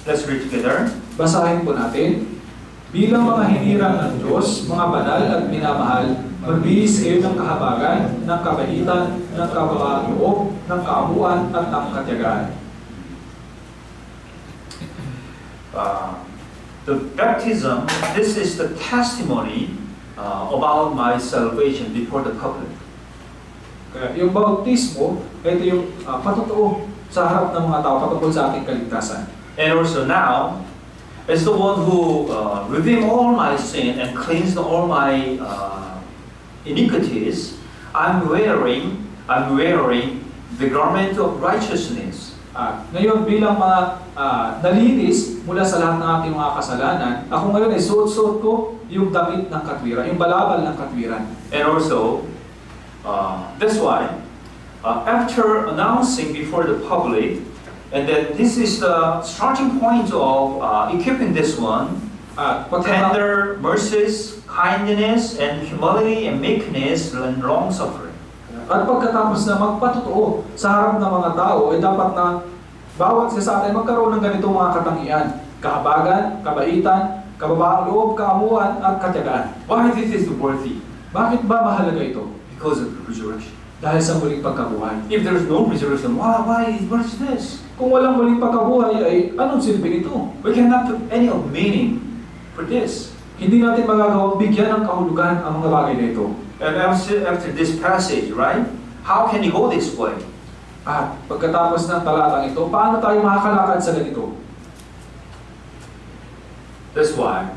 Speaker 1: Let's read together.
Speaker 2: Basahin po natin. Bilang mga hinirang ng Diyos, mga banal at minamahal, magbihis kayo ng kahabagan, ng kabaitan, ng kababaan loob, ng kaabuan at ng katiyagaan.
Speaker 1: The baptism, this is the testimony about my salvation before the public.
Speaker 2: Kaya yung bautismo, ito yung patotoo sa harap ng mga tao patungkol sa ating kaligtasan.
Speaker 1: And also now, as the one who redeemed all my sin and cleansed all my iniquities, I'm wearing the garment of righteousness.
Speaker 2: Ngayon bilang mga nalinis mula sa lahat ng ating mga kasalanan, ako ngayon ay suot-suot ko yung damit ng katwiran, yung balabal ng katwiran.
Speaker 1: And also, that's why, after announcing before the public, and that this is the starting point of equipping this one, tender mercies, kindness, and humility, and meekness, and long suffering.
Speaker 2: At pagkatapos na magpatotoo sa harap ng mga tao, ay dapat na bawat isa sa atin magkaroon ng ganitong mga katangian. Kahabagan, kabaitan, kababaang loob, kaamuan, at katiyagaan.
Speaker 1: Why this is worthy?
Speaker 2: Bakit ba mahalaga ito?
Speaker 1: Because of the resurrection.
Speaker 2: Dahil sa muling pagkabuhay.
Speaker 1: If there is no resurrection, what is this?
Speaker 2: Kung walang muling pagkabuhay, ay anong silbi nito?
Speaker 1: We cannot put any of meaning for this.
Speaker 2: Hindi natin magagawang bigyan ng kahulugan ang mga bagay na ito.
Speaker 1: And after this passage, right? How can you go this way?
Speaker 2: At pagkatapos ng talatang ito, paano tayo makakalakad sa ganito?
Speaker 1: That's why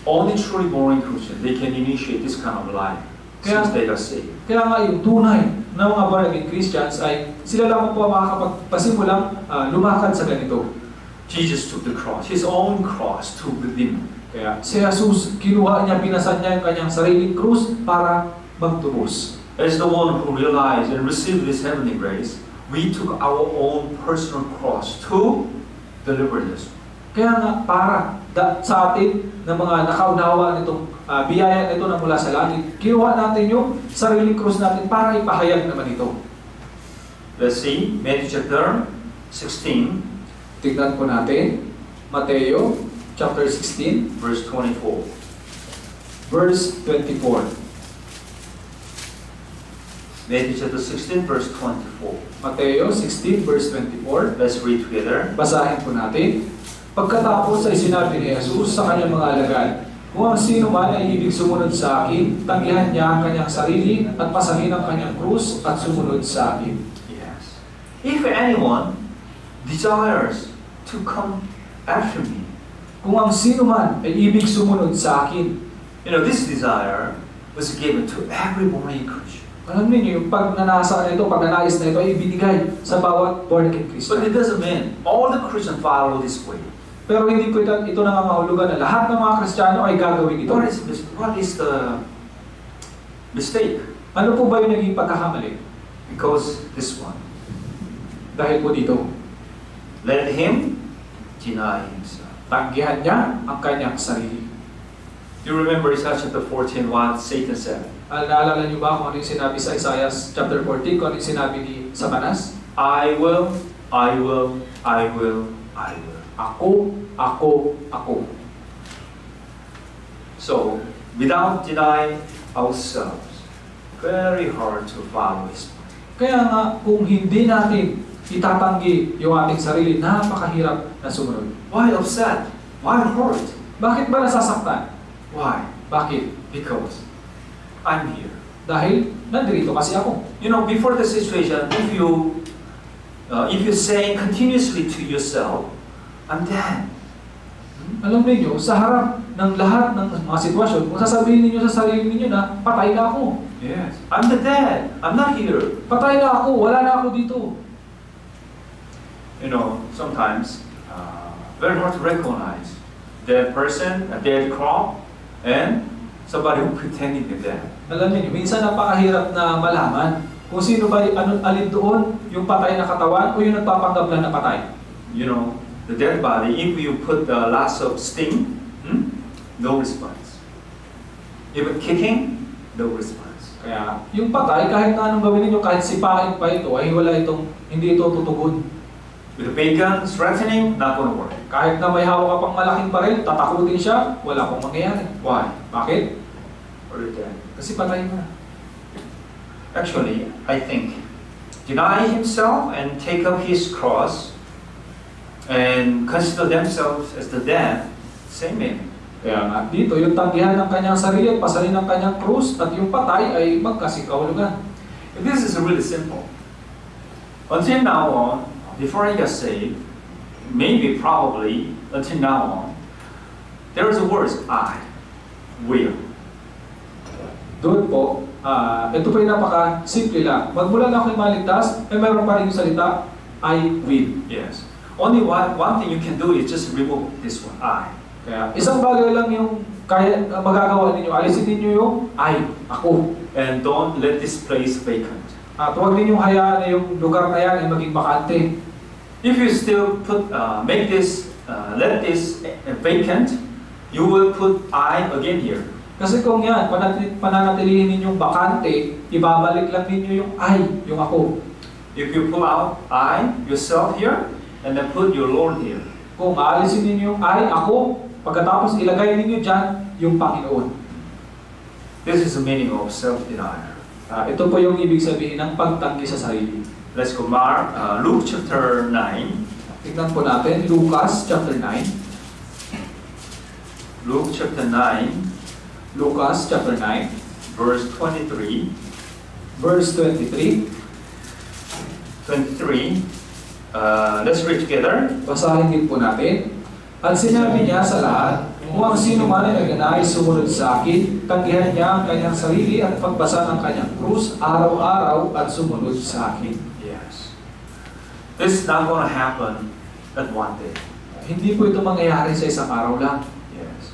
Speaker 1: only truly born Christians, they can initiate this kind of life since they are saved.
Speaker 2: Kaya nga yung tunay na mga born again Christians ay sila lamang po ang makakapagpasimulang lumakad sa ganito.
Speaker 1: Jesus took the cross, his own cross, to redeem.
Speaker 2: Kaya si Jesus, kinuha niya, pinasan niya yung kanyang sariling krus para magtubos.
Speaker 1: As the one who realized and received this heavenly grace, we took our own personal cross to deliver this.
Speaker 2: Kaya nga, para sa atin na mga nakaunawa nitong biyaya nito na mula sa langit, kinuha natin yung sariling krus natin para ipahayag naman ito.
Speaker 1: Let's see, Matthew chapter 16,
Speaker 2: Tignan po natin, Mateo chapter 16,
Speaker 1: verse 24.
Speaker 2: verse 24.
Speaker 1: Matthew chapter 16, verse 24.
Speaker 2: Mateo 16, verse 24.
Speaker 1: Let's read together.
Speaker 2: Basahin po natin. Pagkatapos ay sinabi ni Jesus sa kanyang mga alagad, kung ang sino man ay ibig sumunod sa akin, tanggihan niya ang kanyang sarili at pasanin ang kanyang krus at sumunod sa akin.
Speaker 1: Yes. If anyone desires to come after me,
Speaker 2: Kung ang sino man ay ibig sumunod sa akin,
Speaker 1: this desire was given to every born-again Christian.
Speaker 2: alam niyo, yung pagnanasa na ito, pagnanais na ito ay ibinigay sa bawat born-again
Speaker 1: But
Speaker 2: Christian.
Speaker 1: it doesn't mean all the Christians follow this way.
Speaker 2: Pero hindi po ito nangangahulugan na lahat ng mga Kristiyano ay gagawin ito.
Speaker 1: What is the mistake?
Speaker 2: Ano po ba yung naging pagkakamali?
Speaker 1: Because this one.
Speaker 2: Dahil po dito,
Speaker 1: Let him deny himself.
Speaker 2: tanggihan niya ang kanyang sarili.
Speaker 1: Do you remember Isaiah chapter 14 what Satan said?
Speaker 2: Naalala niyo ba kung ano yung sinabi sa Isaiah chapter 14, kung ano yung sinabi ni Satanas?
Speaker 1: I will, I will, I will, I will.
Speaker 2: Ako, ako, ako.
Speaker 1: So, without denying ourselves, very hard to follow His way.
Speaker 2: Kaya nga, kung hindi natin itatanggi yung ating sarili, napakahirap na sumunod.
Speaker 1: Why upset? Why hurt?
Speaker 2: Bakit ba nasasaktan?
Speaker 1: Why?
Speaker 2: Bakit?
Speaker 1: Because I'm here.
Speaker 2: Dahil nandirito kasi ako.
Speaker 1: Before the situation, if you say continuously to yourself, I'm dead.
Speaker 2: Alam niyo, sa harap ng lahat ng mga sitwasyon, kung sasabihin niyo sa sarili niyo na, patay na ako.
Speaker 1: Yes. I'm the dead. I'm not here.
Speaker 2: Patay na ako, wala na ako dito.
Speaker 1: Sometimes very hard to recognize dead person, a dead crop, and somebody who pretending to be dead.
Speaker 2: Alam niyo, minsan napakahirap na malaman kung sino ba alin doon, yung patay na katawan o yung nagpapanggap lang na patay.
Speaker 1: The dead body, if you put lots of sting, no response. Even kicking, no response.
Speaker 2: Kaya, yung patay, kahit na anong gawin ninyo, kahit sipain pa ito, ay hindi ito tutugon.
Speaker 1: With the bacon threatening, not going to work.
Speaker 2: Kahit na may hawak ka pang malaking baril, tatakutin siya, wala pong mangyayari.
Speaker 1: Why?
Speaker 2: Bakit?
Speaker 1: Or you're dead.
Speaker 2: Kasi patay mo na.
Speaker 1: Actually, I think deny himself and take up his cross and consider themselves as the dead, same meaning.
Speaker 2: Kaya nga, dito, yung tanggihan ng kanyang sarili at pasalin ng kanyang krus at yung patay ay magkasikahulugan.
Speaker 1: This is really simple. Until now on, before I got saved, maybe probably until now on, there is a word, I will.
Speaker 2: Doon po, ito po yung napaka-simple lang. Magmula na ako'y maligtas, mayroon pa rin yung salita, I will.
Speaker 1: Yes. Only one thing you can do is just remove this one, I.
Speaker 2: Kaya isang bagay lang yung kaya magagawa ninyo. Alisin ninyo yung I, ako.
Speaker 1: And don't let this place vacant.
Speaker 2: At huwag ninyong hayaan na yung lugar na yan ay maging bakante.
Speaker 1: If you still let this vacant, you will put I again here.
Speaker 2: Kasi kung yan, pananatilihin ninyong bakante, ibabalik lang ninyo yung I, yung ako.
Speaker 1: If you pull out I, yourself here, and then put your Lord here.
Speaker 2: Kung aalisin ninyo yung I, ako, pagkatapos ilagay ninyo dyan, yung Panginoon.
Speaker 1: This is the meaning of self-denial.
Speaker 2: Ito po yung ibig sabihin ng pagtanggi sa sarili.
Speaker 1: Let's go Luke chapter 9.
Speaker 2: Tingnan po natin, Lucas chapter 9.
Speaker 1: Luke chapter 9,
Speaker 2: Lucas chapter 9,
Speaker 1: verse 23.
Speaker 2: verse 23.
Speaker 1: 23. Let's read together.
Speaker 2: Basahin din po natin. At sinabi niya sa lahat, kung ang sino man ay nagnanais sumunod sa akin, tanggihan niya ang kanyang sarili at pagbasa ng kanyang krus araw-araw at sumunod sa akin.
Speaker 1: Yes. This is not going to happen at one day.
Speaker 2: Hindi po ito mangyayari sa isang araw lang.
Speaker 1: Yes.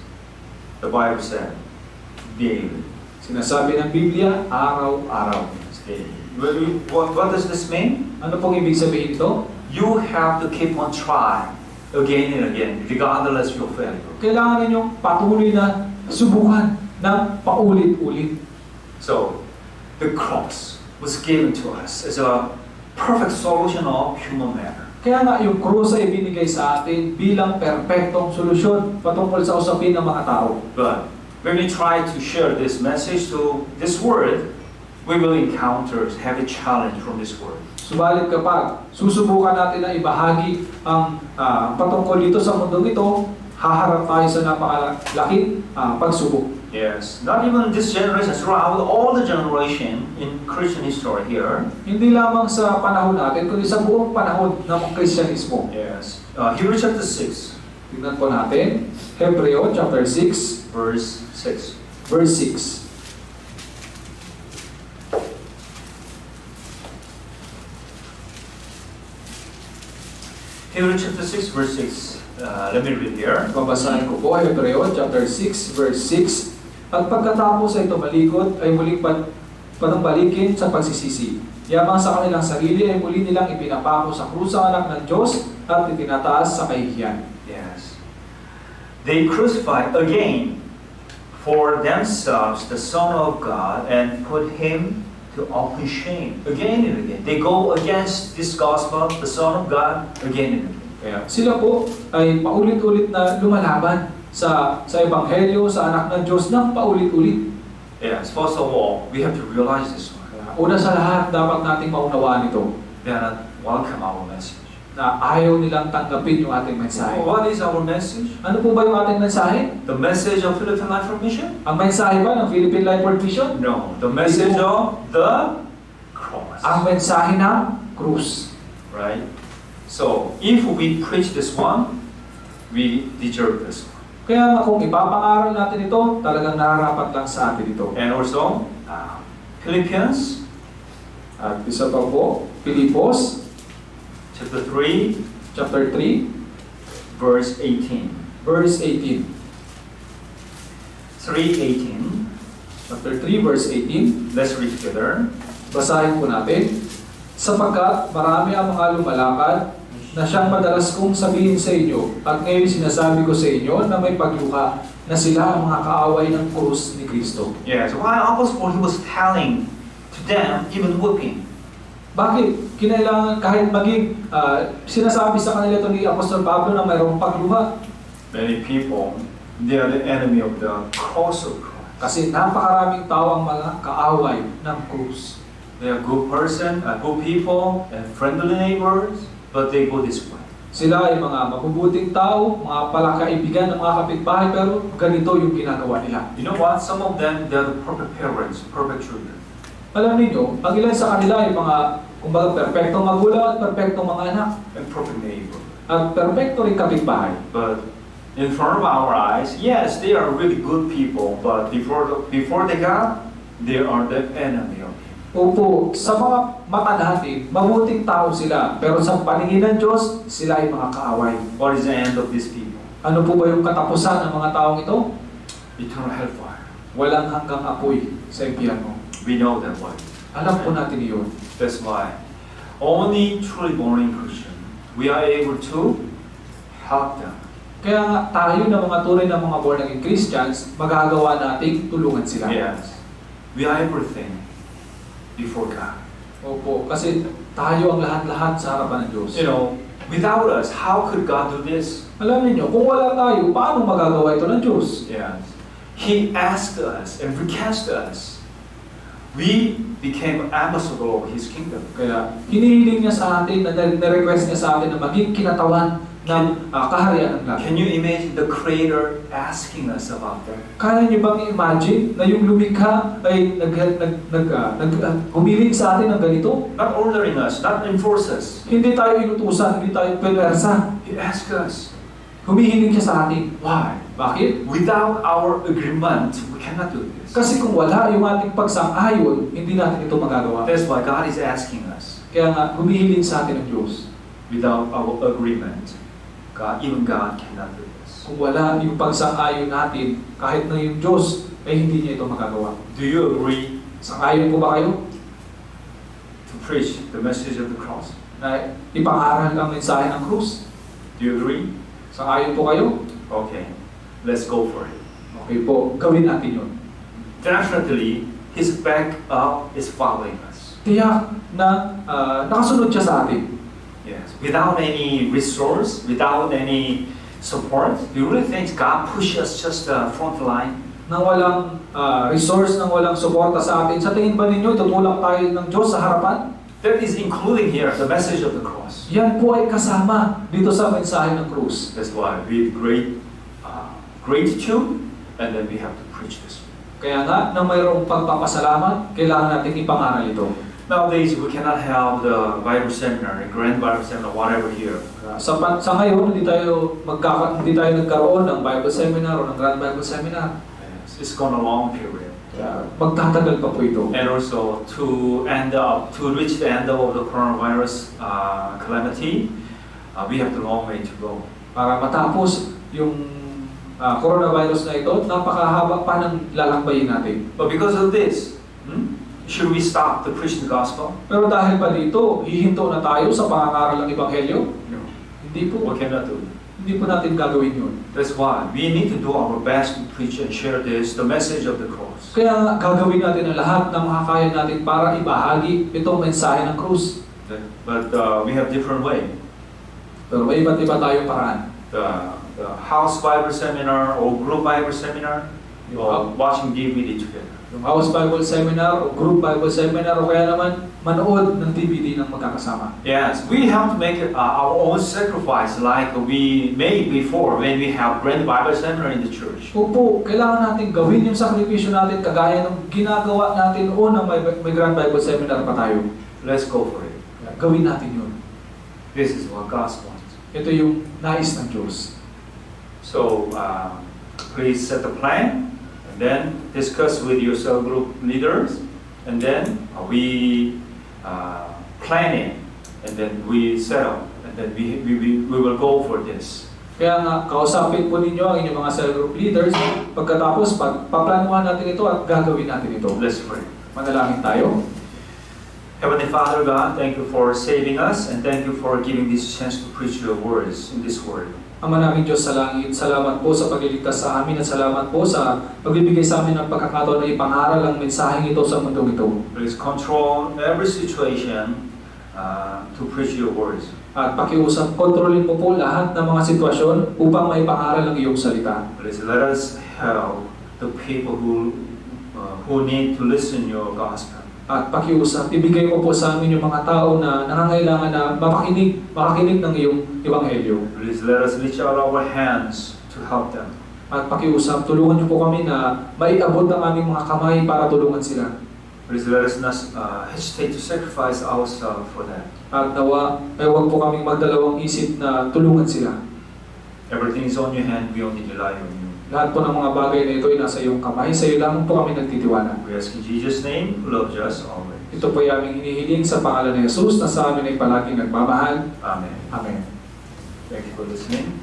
Speaker 1: The Bible said, daily.
Speaker 2: Sinasabi ng Biblia, araw-araw.
Speaker 1: It's daily. What does this mean?
Speaker 2: Ano pong ibig sabihin ito?
Speaker 1: You have to keep on trying again and again, regardless of your failure.
Speaker 2: Kailangan ninyong patuloy na subukan ng paulit-ulit.
Speaker 1: So, the cross was given to us as a perfect solution of human matter.
Speaker 2: Kaya nga yung krus ay binigay sa atin bilang perpektong solusyon patungkol sa usapin ng mga tao.
Speaker 1: But when we try to share this message to this world, we will encounter heavy challenge from this world.
Speaker 2: Subalit kapag susubukan natin na ibahagi ang patungkol dito sa mundong ito, haharap tayo sa napakalaking pagsubok.
Speaker 1: Yes, not even this generation, throughout all the generation in Christian history here.
Speaker 2: Hindi lamang sa panahon natin, kundi sa buong panahon ng Kristyanismo.
Speaker 1: Yes, Hebrews chapter 6,
Speaker 2: Tingnan po natin, Hebreo chapter 6,
Speaker 1: verse 6.
Speaker 2: verse 6.
Speaker 1: Hebrews chapter 6, verse 6. Let me read here.
Speaker 2: Babasahin ko po, Hebreo chapter 6, verse 6. At pagkatapos ay tumalikod, ay muling panumbalikin sa pagsisisi. Yamang sa kanilang sarili ay muli nilang ipinapako sa krus ang anak ng Diyos at itinataas sa kahihiyan.
Speaker 1: Yes. They crucified again for themselves the Son of God and put him to open shame. Again and again. They go against this gospel, the Son of God, again and again.
Speaker 2: Kaya sila po ay paulit-ulit na lumalaban sa Ebanghelyo, sa anak ng Diyos ng paulit-ulit.
Speaker 1: Yes, first of all, we have to realize this one.
Speaker 2: Kaya una sa lahat, dapat nating maunawaan ito
Speaker 1: They are not welcome our message.
Speaker 2: na ayaw nilang tanggapin yung ating mensahe.
Speaker 1: What is our message?
Speaker 2: Ano po ba yung ating mensahe?
Speaker 1: The message of Philippine Life for Mission?
Speaker 2: Ang mensahe ba ng Philippine Life World Mission?
Speaker 1: No, the message of the cross.
Speaker 2: Ang mensahe ng krus.
Speaker 1: Right? So, if we preach this one, we deserve this one.
Speaker 2: Kaya nga kung ipapangaral natin ito, talagang nararapat lang sa atin ito.
Speaker 1: And also, Philippians
Speaker 2: At isa pa po, Pilipos,
Speaker 1: chapter 3,
Speaker 2: chapter 3,
Speaker 1: verse 18.
Speaker 2: verse 18.
Speaker 1: 3:18.
Speaker 2: Chapter 3, verse 18.
Speaker 1: Let's read together.
Speaker 2: Basahin po natin. Sapagkat marami ang mga lumalakad na siyang madalas kong sabihin sa inyo at ngayon sinasabi ko sa inyo na may pagluha na sila ang mga kaaway ng krus ni Kristo.
Speaker 1: Yes, why Apostle Paul, he was telling to them, even whipping.
Speaker 2: Bakit? Kinailangan kahit maging sinasabi sa kanila ito ni Apostol Pablo na mayroong pagluha.
Speaker 1: Many people, they are the enemy of the cross of Christ.
Speaker 2: Kasi napakaraming tao ang mga kaaway ng krus.
Speaker 1: They are good person, good people, and friendly neighbors, but they go this way.
Speaker 2: Sila ay mga mabubuting tao, mga palakaibigan ng mga kapitbahay, pero ganito yung ginagawa nila.
Speaker 1: You know what? Some of them, they are the perfect parents, perfect children.
Speaker 2: Alam niyo, ang ilan sa kanila ay mga, kumbaga, perpektong magulang at perpektong mga anak.
Speaker 1: And perfect neighbor.
Speaker 2: At perpekto rin kapitbahay.
Speaker 1: But in front of our eyes, yes, they are really good people, but before they got, they are the enemy of Him.
Speaker 2: Opo, sa mga mata natin, mabuting tao sila, pero sa paningin ng Diyos, sila ay mga kaaway.
Speaker 1: What is the end of these people?
Speaker 2: Ano po ba yung katapusan ng mga taong ito?
Speaker 1: Eternal hellfire.
Speaker 2: Walang hanggang apoy sa impyerno.
Speaker 1: We know that one.
Speaker 2: Alam po natin iyon.
Speaker 1: That's why only truly born Christian, we are able to help them
Speaker 2: Kaya nga tayo na mga tunay na mga born again Christians, magagawa nating tulungan sila.
Speaker 1: Yes. We are everything before God.
Speaker 2: Opo, kasi tayo ang lahat-lahat sa harapan ng Diyos.
Speaker 1: You know, without us, how could God do this?
Speaker 2: Alam niyo, kung wala tayo, paano magagawa ito ng Diyos?
Speaker 1: Yes. He asked us and recast us. We became ambassador of His kingdom.
Speaker 2: Kaya hinihiling niya sa atin, na-request niya sa atin na maging kinatawan ng kaharian ng langit.
Speaker 1: Can you imagine the Creator asking us about that?
Speaker 2: Kaya niyo bang i-imagine na yung lumikha ay humiling sa atin ng ganito?
Speaker 1: Not ordering us, not enforce us.
Speaker 2: Hindi tayo inutusan, hindi tayo pwersa.
Speaker 1: He asked us.
Speaker 2: Humihiling siya sa atin.
Speaker 1: Why?
Speaker 2: Bakit?
Speaker 1: Without our agreement, we cannot do this.
Speaker 2: Kasi kung wala yung ating pagsang-ayon, hindi natin ito magagawa.
Speaker 1: That's why God is asking us.
Speaker 2: Kaya nga, humihiling sa atin ng Diyos.
Speaker 1: Without our agreement, even God cannot do this.
Speaker 2: Kung wala yung pagsang-ayon natin, kahit na yung Diyos, ay hindi niya ito magagawa.
Speaker 1: Do you agree
Speaker 2: Sang-ayon po ba kayo?
Speaker 1: to preach the message of the cross?
Speaker 2: Na ipangaral ang mensahe ng krus?
Speaker 1: Do you agree?
Speaker 2: Sang-ayon po kayo?
Speaker 1: Okay, let's go for it.
Speaker 2: Okay po, gawin natin yun.
Speaker 1: Definitely, His backup is following us.
Speaker 2: Tiyak na nakasunod siya sa atin.
Speaker 1: Yes. Without any resource, without any support, do you really think God pushes us just the front line?
Speaker 2: Nang walang resource, nang walang suporta sa atin, sa tingin ba ninyo, tutulak tayo ng Diyos sa harapan?
Speaker 1: That is including here the message of the cross.
Speaker 2: Yan po ay kasama dito sa mensahe ng krus.
Speaker 1: That's why with great gratitude, and then we have to preach this.
Speaker 2: Kaya nga, nang mayroong pagpapasalamat, kailangan natin ipangaral ito.
Speaker 1: Nowadays, we cannot have the Bible seminar, a grand Bible seminar, whatever here.
Speaker 2: Sa ngayon, hindi tayo nagkaroon ng Bible seminar o ng Grand Bible Seminar.
Speaker 1: Yes, it's gone a long period.
Speaker 2: Kaya magtatagal pa po ito.
Speaker 1: And also to reach the end of the coronavirus calamity, we have a long way to go.
Speaker 2: Para matapos yung coronavirus na ito, napakahaba pa ng lalakbayin natin.
Speaker 1: But because of this, should we stop to preach the gospel?
Speaker 2: Pero dahil pa dito, hihinto na tayo sa pangangaral ng Ebanghelyo?
Speaker 1: No.
Speaker 2: Hindi po.
Speaker 1: We cannot do it.
Speaker 2: Hindi po natin gagawin yun.
Speaker 1: That's why we need to do our best to preach and share the message of the cross.
Speaker 2: Kaya gagawin natin ang lahat ng makakaya natin para ibahagi itong mensahe ng krus.
Speaker 1: But we have different way.
Speaker 2: Pero may iba't iba tayong paraan.
Speaker 1: The house Bible seminar or group Bible seminar, or watching DVD together.
Speaker 2: Yung House Bible Seminar o Group Bible Seminar o kaya naman manood ng DVD ng magkakasama.
Speaker 1: Yes, we have to make our own sacrifice like we made before when we have Grand Bible Seminar in the church.
Speaker 2: Opo, kailangan natin gawin yung sakripisyo natin kagaya ng ginagawa natin noon na may Grand Bible Seminar pa tayo.
Speaker 1: Let's go for it.
Speaker 2: Gawin natin yun.
Speaker 1: This is what God wants.
Speaker 2: Ito yung nais ng Diyos.
Speaker 1: So, please set the plan, and then discuss with your cell group leaders, and then we plan it, and then we set up, and then we will go for this.
Speaker 2: Kaya nga, kausapin po ninyo ang inyong mga cell group leaders. Pagkatapos, paplanuhan natin ito at gagawin natin ito.
Speaker 1: Let's pray.
Speaker 2: Manalangin tayo.
Speaker 1: Heavenly Father God, thank you for saving us, and thank you for giving this chance to preach your words in this word.
Speaker 2: Ama namin Diyos sa langit, salamat po sa pagliligtas sa amin at salamat po sa pagbibigay sa amin ng pagkakataon na ipangaral ang mensaheng ito sa mundong ito.
Speaker 1: Please control every situation to preach your words.
Speaker 2: At pakiusap, kontrolin mo po lahat ng mga sitwasyon upang maipangaral ang iyong salita.
Speaker 1: Please let us help the people who need to listen your gospel.
Speaker 2: At pakiusap, ibigay mo po sa amin yung mga tao na nangangailangan na makakinig ng iyong ebanghelyo.
Speaker 1: Please let us reach out our hands to help them.
Speaker 2: At pakiusap, tulungan niyo po kami na maiabot ang aming mga kamay para tulungan sila.
Speaker 1: Please let us not hesitate to sacrifice ourselves for that.
Speaker 2: At nawa, ay huwag po kaming magdalawang isip na tulungan sila.
Speaker 1: Everything is on your hand, we only rely on you.
Speaker 2: Lahat po ng mga bagay na ito ay nasa iyong kamay. Sa iyo lamang po kami nagtitiwala.
Speaker 1: We ask in Jesus' name, who loves us always.
Speaker 2: Ito po ay aming hinihiling sa pangalan ni Jesus na sa amin ay palaging nagmamahal.
Speaker 1: Amen.
Speaker 2: Amen.
Speaker 1: Thank you for listening.